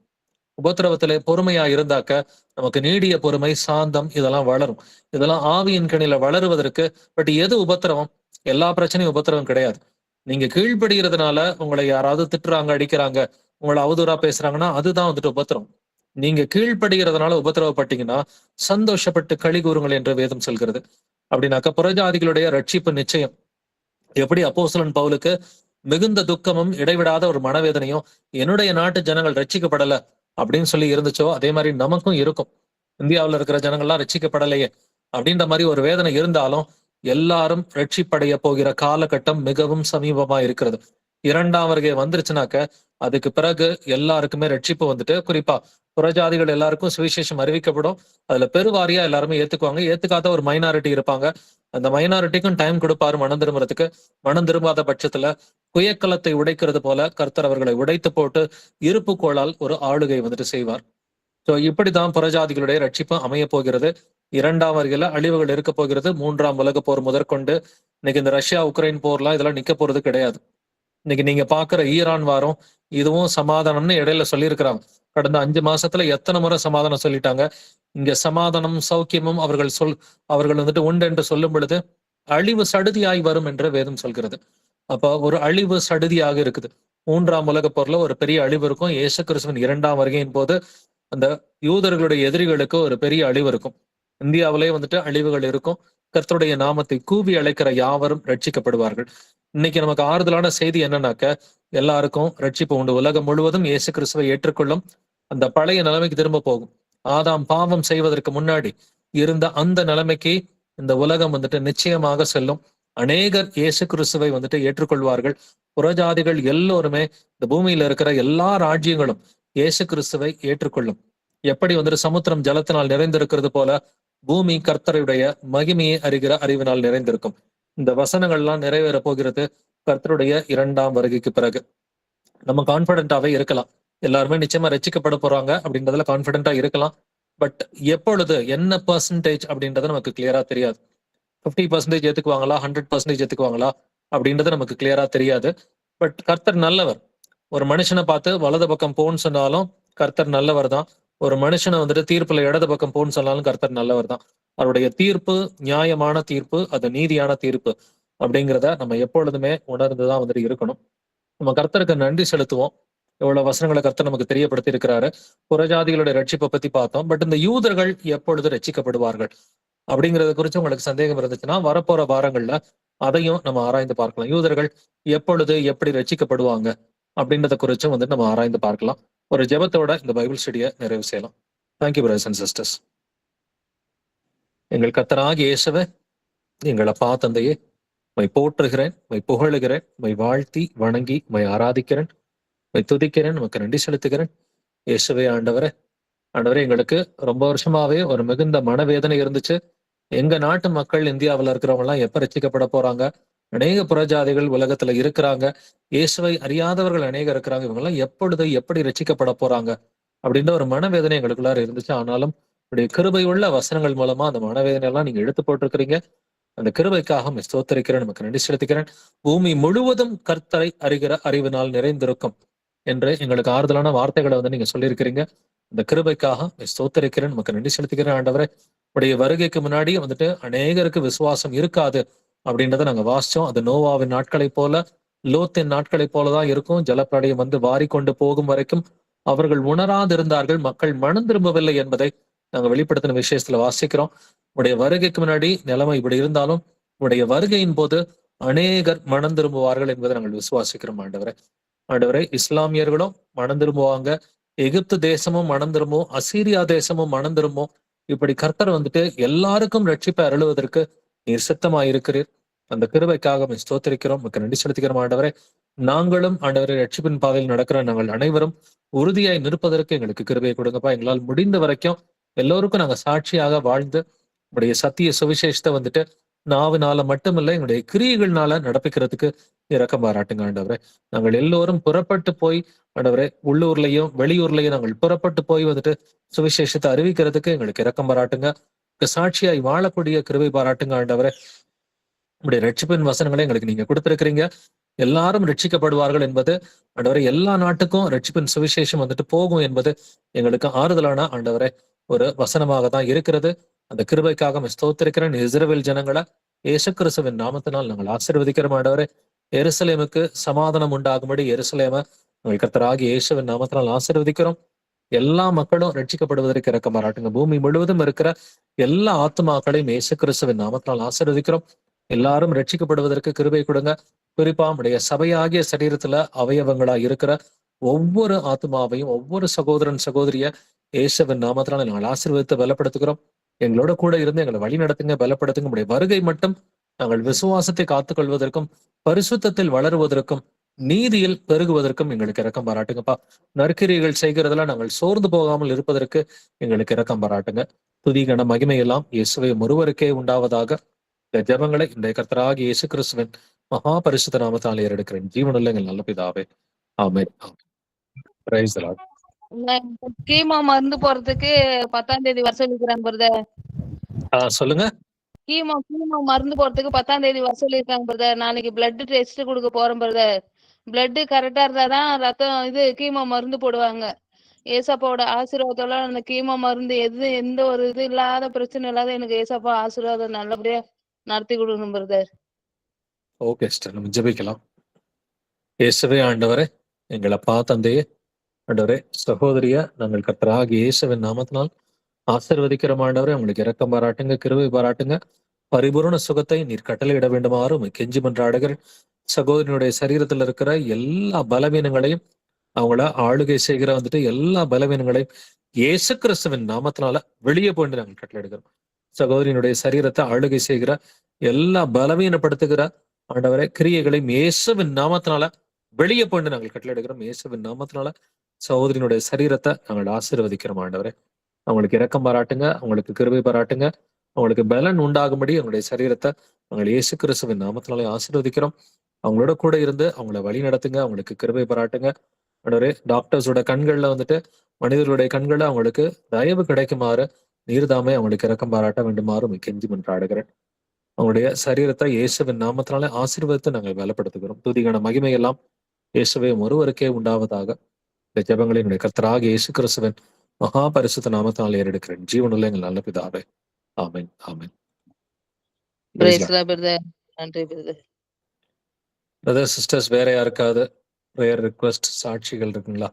உபத்திரவத்திலே பொறுமையா இருந்தாக்க நமக்கு நீடிய பொறுமை, சாந்தம் இதெல்லாம் வளரும். இதெல்லாம் ஆவியின் கனியில வளருவதற்கு. பட் எது உபத்திரவம்? எல்லா பிரச்சனையும் உபத்திரவம் கிடையாது. நீங்க கீழ்ப்படுகிறதுனால உங்களை யாராவது திட்டுறாங்க, அடிக்கிறாங்க, உங்களை அவதூறா பேசுறாங்கன்னா அதுதான் வந்துட்டு உபத்திரவம். நீங்க கீழ்ப்படுகிறதுனால உபத்திரவப்பட்டீங்கன்னா சந்தோஷப்பட்டு களி கூறுங்கள் என்று வேதம் சொல்கிறது. அப்படின்னாக்க புறஜாதிகளுடைய ரட்சிப்பு நிச்சயம். எப்படி அப்போஸ்தலன் பவுலுக்கு மிகுந்த துக்கமும் இடைவிடாத ஒரு மனவேதனையும் என்னுடைய நாட்டு ஜனங்கள் ரட்சிக்கப்படல அப்படின்னு சொல்லி இருந்துச்சோ அதே மாதிரி நமக்கும் இருக்கும். இந்தியாவில் இருக்கிற ஜனங்கள்லாம் ரட்சிக்கப்படலையே அப்படின்ற மாதிரி ஒரு வேதனை இருந்தாலும் எல்லாரும் ரட்சிப்படைய போகிற காலகட்டம் மிகவும் சமீபமா இருக்கிறது. 2ஆம் வருகை வந்துருச்சுனாக்க அதுக்கு பிறகு எல்லாருக்குமே ரட்சிப்பு வந்துட்டு குறிப்பா புறஜாதிகள் எல்லாருக்கும் சுவிசேஷம் அறிவிக்கப்படும். அதுல பெருவாரியா எல்லாருமே ஏத்துக்குவாங்க. ஏத்துக்காத ஒரு மைனாரிட்டி இருப்பாங்க. அந்த மைனாரிட்டிக்கும் டைம் கொடுப்பாரு மனம் திரும்புறதுக்கு. மனம் திரும்பாத பட்சத்துல குயக்கலத்தை உடைக்கிறது போல கர்த்தர் அவர்களை உடைத்து போட்டு இருப்பு கோளால் ஒரு ஆளுகை வந்துட்டு செய்வார். சோ இப்படிதான் புறஜாதிகளுடைய ரட்சிப்பு அமைய போகிறது. 2ஆம் வருகையில அழிவுகள் இருக்க போகிறது. 3ஆம் உலக போர் முதற்கொண்டு இன்னைக்கு இந்த ரஷ்யா உக்ரைன் போர்லாம் இதெல்லாம் நிக்க போறது கிடையாது. இன்னைக்கு நீங்க பாக்குற ஈரான் வாரம் இதுவும் சமாதானம்னு இடையில சொல்லியிருக்கிறாங்க. கடந்த 5 மாசத்துல எத்தனை முறை சமாதானம் சொல்லிட்டாங்க. இங்க சமாதானம் சௌக்கியமும் அவர்கள் வந்துட்டு உண்டு என்று சொல்லும் பொழுது அழிவு சடுதியாய் வரும் என்று வேதம் சொல்கிறது. அப்ப ஒரு அழிவு சடுதியாக இருக்குது. 3ஆம் உலக போர்ல ஒரு பெரிய அழிவு இருக்கும். இயேசு கிறிஸ்துவின் 2ஆம் வருகையின் போது அந்த யூதர்களுடைய எதிரிகளுக்கு ஒரு பெரிய அழிவு இருக்கும். இந்தியாவிலே வந்துட்டு அழிவுகள் இருக்கும். கர்த்தருடைய நாமத்தை கூவி அழைக்கிற யாவரும் ரட்சிக்கப்படுவார்கள். இன்னைக்கு நமக்கு ஆறுதலான செய்தி என்னன்னாக்க எல்லாருக்கும் ரட்சிப்பு உண்டு. உலகம் முழுவதும் இயேசு கிறிஸ்துவை ஏற்றுக்கொள்ளும். அந்த பழைய நிலைமைக்கு திரும்ப போகும். ஆதாம் பாவம் செய்வதற்கு முன்னாடி இருந்த அந்த நிலைமைக்கு இந்த உலகம் வந்துட்டு நிச்சயமாக செல்லும். அநேகர் இயேசு கிறிஸ்துவை வந்துட்டு ஏற்றுக்கொள்வார்கள். புறஜாதிகள் எல்லோருமே இந்த பூமியில இருக்கிற எல்லா ராஜ்யங்களும் இயேசு கிறிஸ்துவை ஏற்றுக்கொள்ளும். எப்படி வந்துட்டு சமுத்திரம் ஜலத்தினால் நிறைந்திருக்கிறது போல பூமி கர்த்தருடைய மகிமையை அறிகிற அறிவினால் நிறைந்திருக்கும். இந்த வசனங்கள்லாம் நிறைவேற போகிறது கர்த்தருடைய 2ஆம் வருகைக்கு பிறகு. நம்ம கான்பிடென்டாவே இருக்கலாம். எல்லாருமே நிச்சயமா ரட்சிக்கப்பட போறாங்க அப்படின்றதுல கான்பிடென்டா இருக்கலாம். பட் எப்பொழுது என்ன பெர்சன்டேஜ் அப்படின்றது நமக்கு கிளியரா தெரியாது. 50% ஏத்துக்குவாங்களா, 100% ஏத்துக்குவாங்களா அப்படின்றது நமக்கு கிளியரா தெரியாது. பட் கர்த்தர் நல்லவர். ஒரு மனுஷனை பார்த்து வலது பக்கம் போன்னு சொன்னாலும் கர்த்தர் நல்லவர் தான். ஒரு மனுஷனை வந்துட்டு தீர்ப்புல இடது பக்கம் போன்னு சொன்னாலும் கர்த்தர் நல்லவர் தான். அவருடைய தீர்ப்பு நியாயமான தீர்ப்பு, அது நீதியான தீர்ப்பு அப்படிங்கிறத நம்ம எப்பொழுதுமே உணர்ந்துதான் வந்துட்டு இருக்கணும். நம்ம கர்த்தருக்கு நன்றி செலுத்துவோம். எவ்வளவு வசனங்களை கர்த்தர் நமக்கு தெரியப்படுத்தி இருக்கிறாரு. புறஜாதிகளுடைய ரட்சிப்பை பத்தி பார்த்தோம். பட் இந்த யூதர்கள் எப்பொழுது ரட்சிக்கப்படுவார்கள் அப்படிங்கறத குறித்து உங்களுக்கு சந்தேகம் இருந்துச்சுன்னா வரப்போற வாரங்கள்ல அதையும் நம்ம ஆராய்ந்து பார்க்கலாம். யூதர்கள் எப்பொழுது எப்படி ரட்சிக்கப்படுவாங்க அப்படின்றத குறிச்சும் வந்து நம்ம ஆராய்ந்து பார்க்கலாம். ஒரு ஜெபத்தோட இந்த பைபிள் ஸ்டடியை நிறைவு செய்யலாம். Thank you brothers and sisters. எங்கள் கர்த்தராகிய இயேசுவே, எங்கள் அப்பா தந்தையே, மை போற்றுகிறேன், மை புகழுகிறேன், மை வாழ்த்தி வணங்கி மை ஆராதிக்கிறேன், மை துதிக்கிறேன், உமக்கு நன்றி செலுத்துகிறேன். இயேசுவே ஆண்டவரே, எங்களுக்கு ரொம்ப வருஷமாவே ஒரு மிகுந்த மனவேதனை இருந்துச்சு. எங்க நாட்டு மக்கள் இந்தியாவில் இருக்கிறவங்க எல்லாம் எப்ப ரட்சிக்கப்பட போறாங்க? அநேக புறஜாதிகள் உலகத்துல இருக்கிறாங்க. இயேசுவை அறியாதவர்கள் அநேகம் இருக்கிறாங்க. இவங்க எல்லாம் எப்பொழுது எப்படி ரட்சிக்கப்பட போறாங்க அப்படின்ற ஒரு மனவேதனை எங்களுக்குள்ளார இருந்துச்சு. ஆனாலும் உடைய கிருபை உள்ள வசனங்கள் மூலமா அந்த மனவேதனை எல்லாம் நீங்க எடுத்து போட்டிருக்கிறீங்க. அந்த கிருபைக்காக ஸ்தோத்திரிக்கிறேன், நமக்கு நன்றி செலுத்துகிறேன். பூமி முழுவதும் கர்த்தரை அறிகிற அறிவினால் நிறைந்திருக்கும் என்று எங்களுக்கு ஆறுதலான வார்த்தைகளை நீங்க சொல்லியிருக்கிறீங்க. இந்த கிருபைக்காக ஸ்தோத்திரிக்கிறேன், நமக்கு நன்றி செலுத்துகிறேன். ஆண்டவரே, உடைய வருகைக்கு முன்னாடி அநேகருக்கு விசுவாசம் இருக்காது அப்படின்றத நாங்க வாசிச்சோம். அது நோவாவின் நாட்களை போல, லோத்தின் நாட்களை போலதான் இருக்கும். ஜலப்பிரளயம் வாரி கொண்டு போகும் வரைக்கும் அவர்கள் உணராதிருந்தார்கள், மக்கள் மனம் திரும்பவில்லை என்பதை நாங்க வெளிப்படுத்தின விஷயத்துல வாசிக்கிறோம். உடைய வருகைக்கு முன்னாடி நிலைமை இப்படி இருந்தாலும் உடைய வருகையின் போது அநேகர் மனம் திரும்புவார்கள் என்பதை நாங்கள் விசுவாசிக்கிறோம். ஆண்டவரை, இஸ்லாமியர்களும் மனம் திரும்புவாங்க, எகிப்து தேசமும் மனம் திரும்பும், அசீரியா தேசமும் மனம் திரும்பும். இப்படி கர்த்தர் எல்லாருக்கும் ரட்சிப்பை அருளுவதற்கு நீர் சித்தமாயிருக்கிறீர். அந்த கிருபைக்காக ஸ்தோத்திரிக்கிறோம், மிக்க நன்றி செலுத்துகிறோம். ஆண்டவரே, நாங்களும் ஆண்டவரை ரட்சிப்பின் பாதையில் நடக்கிற நாங்கள் அனைவரும் உறுதியாய் நிற்பதற்கு எங்களுக்கு கிருபையை கொடுங்கப்பா. எங்களால் முடிந்த வரைக்கும் எல்லோருக்கும் நாங்க சாட்சியாக வாழ்ந்து உடைய சத்திய சுவிசேஷத்தை நாவினால மட்டுமில்லை, எங்களுடைய கிரியைகள்னால நடப்பிக்கிறதுக்கு இரக்கம் பாராட்டுங்க. ஆண்டவரே, நாங்கள் எல்லோரும் புறப்பட்டு போய் ஆண்டவரே, உள்ளூர்லயும் வெளியூர்லயும் நாங்கள் புறப்பட்டு போய் சுவிசேஷத்தை அறிவிக்கிறதுக்கு எங்களுக்கு இரக்கம் பாராட்டுங்க. சாட்சியாய் வாழக்கூடிய கிருபை பாராட்டுங்க. ஆண்டவரே, உடைய ரட்சிப்பின் வசனங்களை எங்களுக்கு நீங்க கொடுத்திருக்கிறீங்க. எல்லாரும் ரட்சிக்கப்படுவார்கள் என்பது ஆண்டவரை, எல்லா நாட்டுக்கும் ரட்சிப்பின் சுவிசேஷம் போகும் என்பது எங்களுக்கு ஆறுதலான ஆண்டவரை ஒரு வசனமாக தான் இருக்கிறது. அந்த கிருபைக்காக ஸ்தோத்திரிக்கிறேன். இஸ்ரவேல் ஜனங்களை இயேசு கிறிஸ்துவின் நாமத்தினால் நாங்கள் ஆசீர்வதிக்கிறோம். ஆண்டவரே, எருசலேமுக்கு சமாதானம் உண்டாகும்படி எருசலேமை நாங்கள் கர்த்தராகிய இயேசுவின் நாமத்தினால் ஆசீர்வதிக்கிறோம். எல்லா மக்களும் ரட்சிக்கப்படுவதற்கு இரக்கம் பாராட்டுங்க. பூமி முழுவதும் இருக்கிற எல்லா ஆத்துமாக்களையும் இயேசு கிறிஸ்துவின் நாமத்தினால் ஆசீர்வதிக்கிறோம். எல்லாரும் ரட்சிக்கப்படுவதற்கு கிருபை கொடுங்க. குறிப்பா நம்முடைய சபையாகிய சரீரத்துல அவயவங்களா இருக்கிற ஒவ்வொரு ஆத்மாவையும், ஒவ்வொரு சகோதரன் சகோதரிய இயேசுவின் நாமத்தினால நாங்கள் ஆசீர்வதித்து பலப்படுத்துகிறோம். எங்களோட கூட இருந்து எங்களை வழி நடத்துங்க, பலப்படுத்துங்க. நம்முடைய வருகை மட்டும் நாங்கள் விசுவாசத்தை காத்துக்கொள்வதற்கும், பரிசுத்தத்தில் வளருவதற்கும், நீதியில் பெருகுவதற்கும் எங்களுக்கு இரக்கம் பாராட்டுங்கப்பா. நற்கிரியைகள் செய்கிறதுல நாங்கள் சோர்ந்து போகாமல் இருப்பதற்கு எங்களுக்கு இரக்கம் பாராட்டுங்க. துதிகன மகிமையெல்லாம் இயேசுவை ஒருவருக்கே உண்டாவதாக. இந்த ஜெபங்களை இந்த கர்த்தராகிய இயேசு கிறிஸ்துவின் மகா பரிசுத்த நாமத்தால் ஏறெடுக்கிறேன். ஜீவனுள்ள எங்கள் நல்ல பிதாவே, amen. Praise the Lord. Chemo மருந்து போறதுக்கு 10ஆம் தேதி வர சொல்லிருக்காங்க பிரதர். சொல்லுங்க. கீமோ மருந்து போறதுக்கு 10ஆம் தேதி வர சொல்லிருக்காங்க பிரதர். நாளைக்கு பிளட் டெஸ்ட் கொடுக்க போறோம் பிரதர். பிளட் கரெக்டா இருந்தாதான் ரத்தம் கீமோ மருந்து போடுவாங்க. ஏசப்பாவோட ஆசீர்வாதத்தோட அந்த கீமோ மருந்து எந்த ஒரு இல்லாத பிரச்சனை இல்லாத எனக்கு ஏசப்பா ஆசீர்வாதம் நல்லபடியா நடத்தி கொடுக்கணும் பிரதர். ஓகே சிஸ்டர், நம்ம ஜெபிக்கலாம். இயேசுவே ஆண்டவரே, எங்கள் அப்பா தந்தையே, ஆண்டவரே, சகோதரிய நாங்கள் கர்த்தராகிய இயேசுவின் நாமத்தினால் ஆசீர்வதிக்கிறோம். ஆண்டவரே, உங்களுக்கு இரக்கம் பாராட்டுங்க, கிருபை பாராட்டுங்க. பரிபூர்ண சுகத்தை நீர் கட்டளையிட வேண்டுமாறு கெஞ்சி மன்றாடுகிறேன். சகோதரனுடைய சரீரத்தில் இருக்கிற எல்லா பலவீனங்களையும், அவங்கள ஆளுகை செய்கிற எல்லா பலவீனங்களையும் இயேசு கிறிஸ்துவின் நாமத்தினால வெளியே போயிட்டு நாங்கள் கட்டளையிடுகிறோம். சகோதரியினுடைய சரீரத்தை ஆளுகை செய்கிற எல்லா பலவீனப்படுத்துகிற ஆண்டவரை கிரியைகளையும் இயேசுவின் நாமத்தினால வெளியே போயிட்டு நாங்கள் கட்டளையிடுகிறோம். இயேசுவின் நாமத்தினால சகோதரியினுடைய சரீரத்தை நாங்கள் ஆசீர்வதிக்கிறோம். ஆண்டவரே, அவங்களுக்கு இரக்கம் பாராட்டுங்க, அவங்களுக்கு கிருபை பாராட்டுங்க, அவங்களுக்கு பலன் உண்டாகும்படி அவங்களுடைய சரீரத்தை நாங்கள் இயேசு கிறிஸ்துவின் நாமத்தினாலே ஆசீர்வதிக்கிறோம். அவங்களோட கூட இருந்து அவங்கள வழி நடத்துங்க, அவங்களுக்கு கிருபை பாராட்டுங்க. ஆண்டவரே, டாக்டர்ஸோட கண்கள்ல மனிதர்களுடைய கண்கள்ல அவங்களுக்கு தயவு கிடைக்குமாறு நீர்தாமே அவங்களுக்கு இரக்கம் பாராட்ட வேண்டுமாறு கெஞ்சி மன்றாடுகிறேன். அவங்களுடைய சரீரத்தை இயேசுவின் நாமத்தினாலே ஆசீர்வதித்து நாங்கள் பலப்படுத்துகிறோம். துதிகான மகிமையெல்லாம் இயேசுவே ஒருவருக்கே உண்டாவதாக. இந்த ஜெபங்களை என்னுடைய கர்த்தராகிய இயேசு கிறிஸ்துவின் மகா பரிசுத்த நாமத்தினால் ஏறெடுக்கிறேன். ஜீவனுள்ள எங்கள் நல்ல பிதாவே, ஆமென், ஆமென். நன்றி பிரதர், சிஸ்டர்ஸ், வேற யாருக்காவது பிரேயர் ரிக்வெஸ்ட், சாட்சிகள் இருக்குங்களா?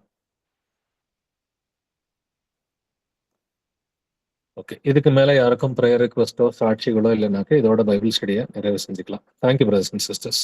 ஓகே, இதுக்கு மேல யாருக்கும் பிரேயர் ரிக்வெஸ்டோ சாட்சிகளோ இல்லைனாக்க இதோட பைபிள் ஸ்டடியை நிறைவு செஞ்சுக்கலாம். Thank you brothers and sisters.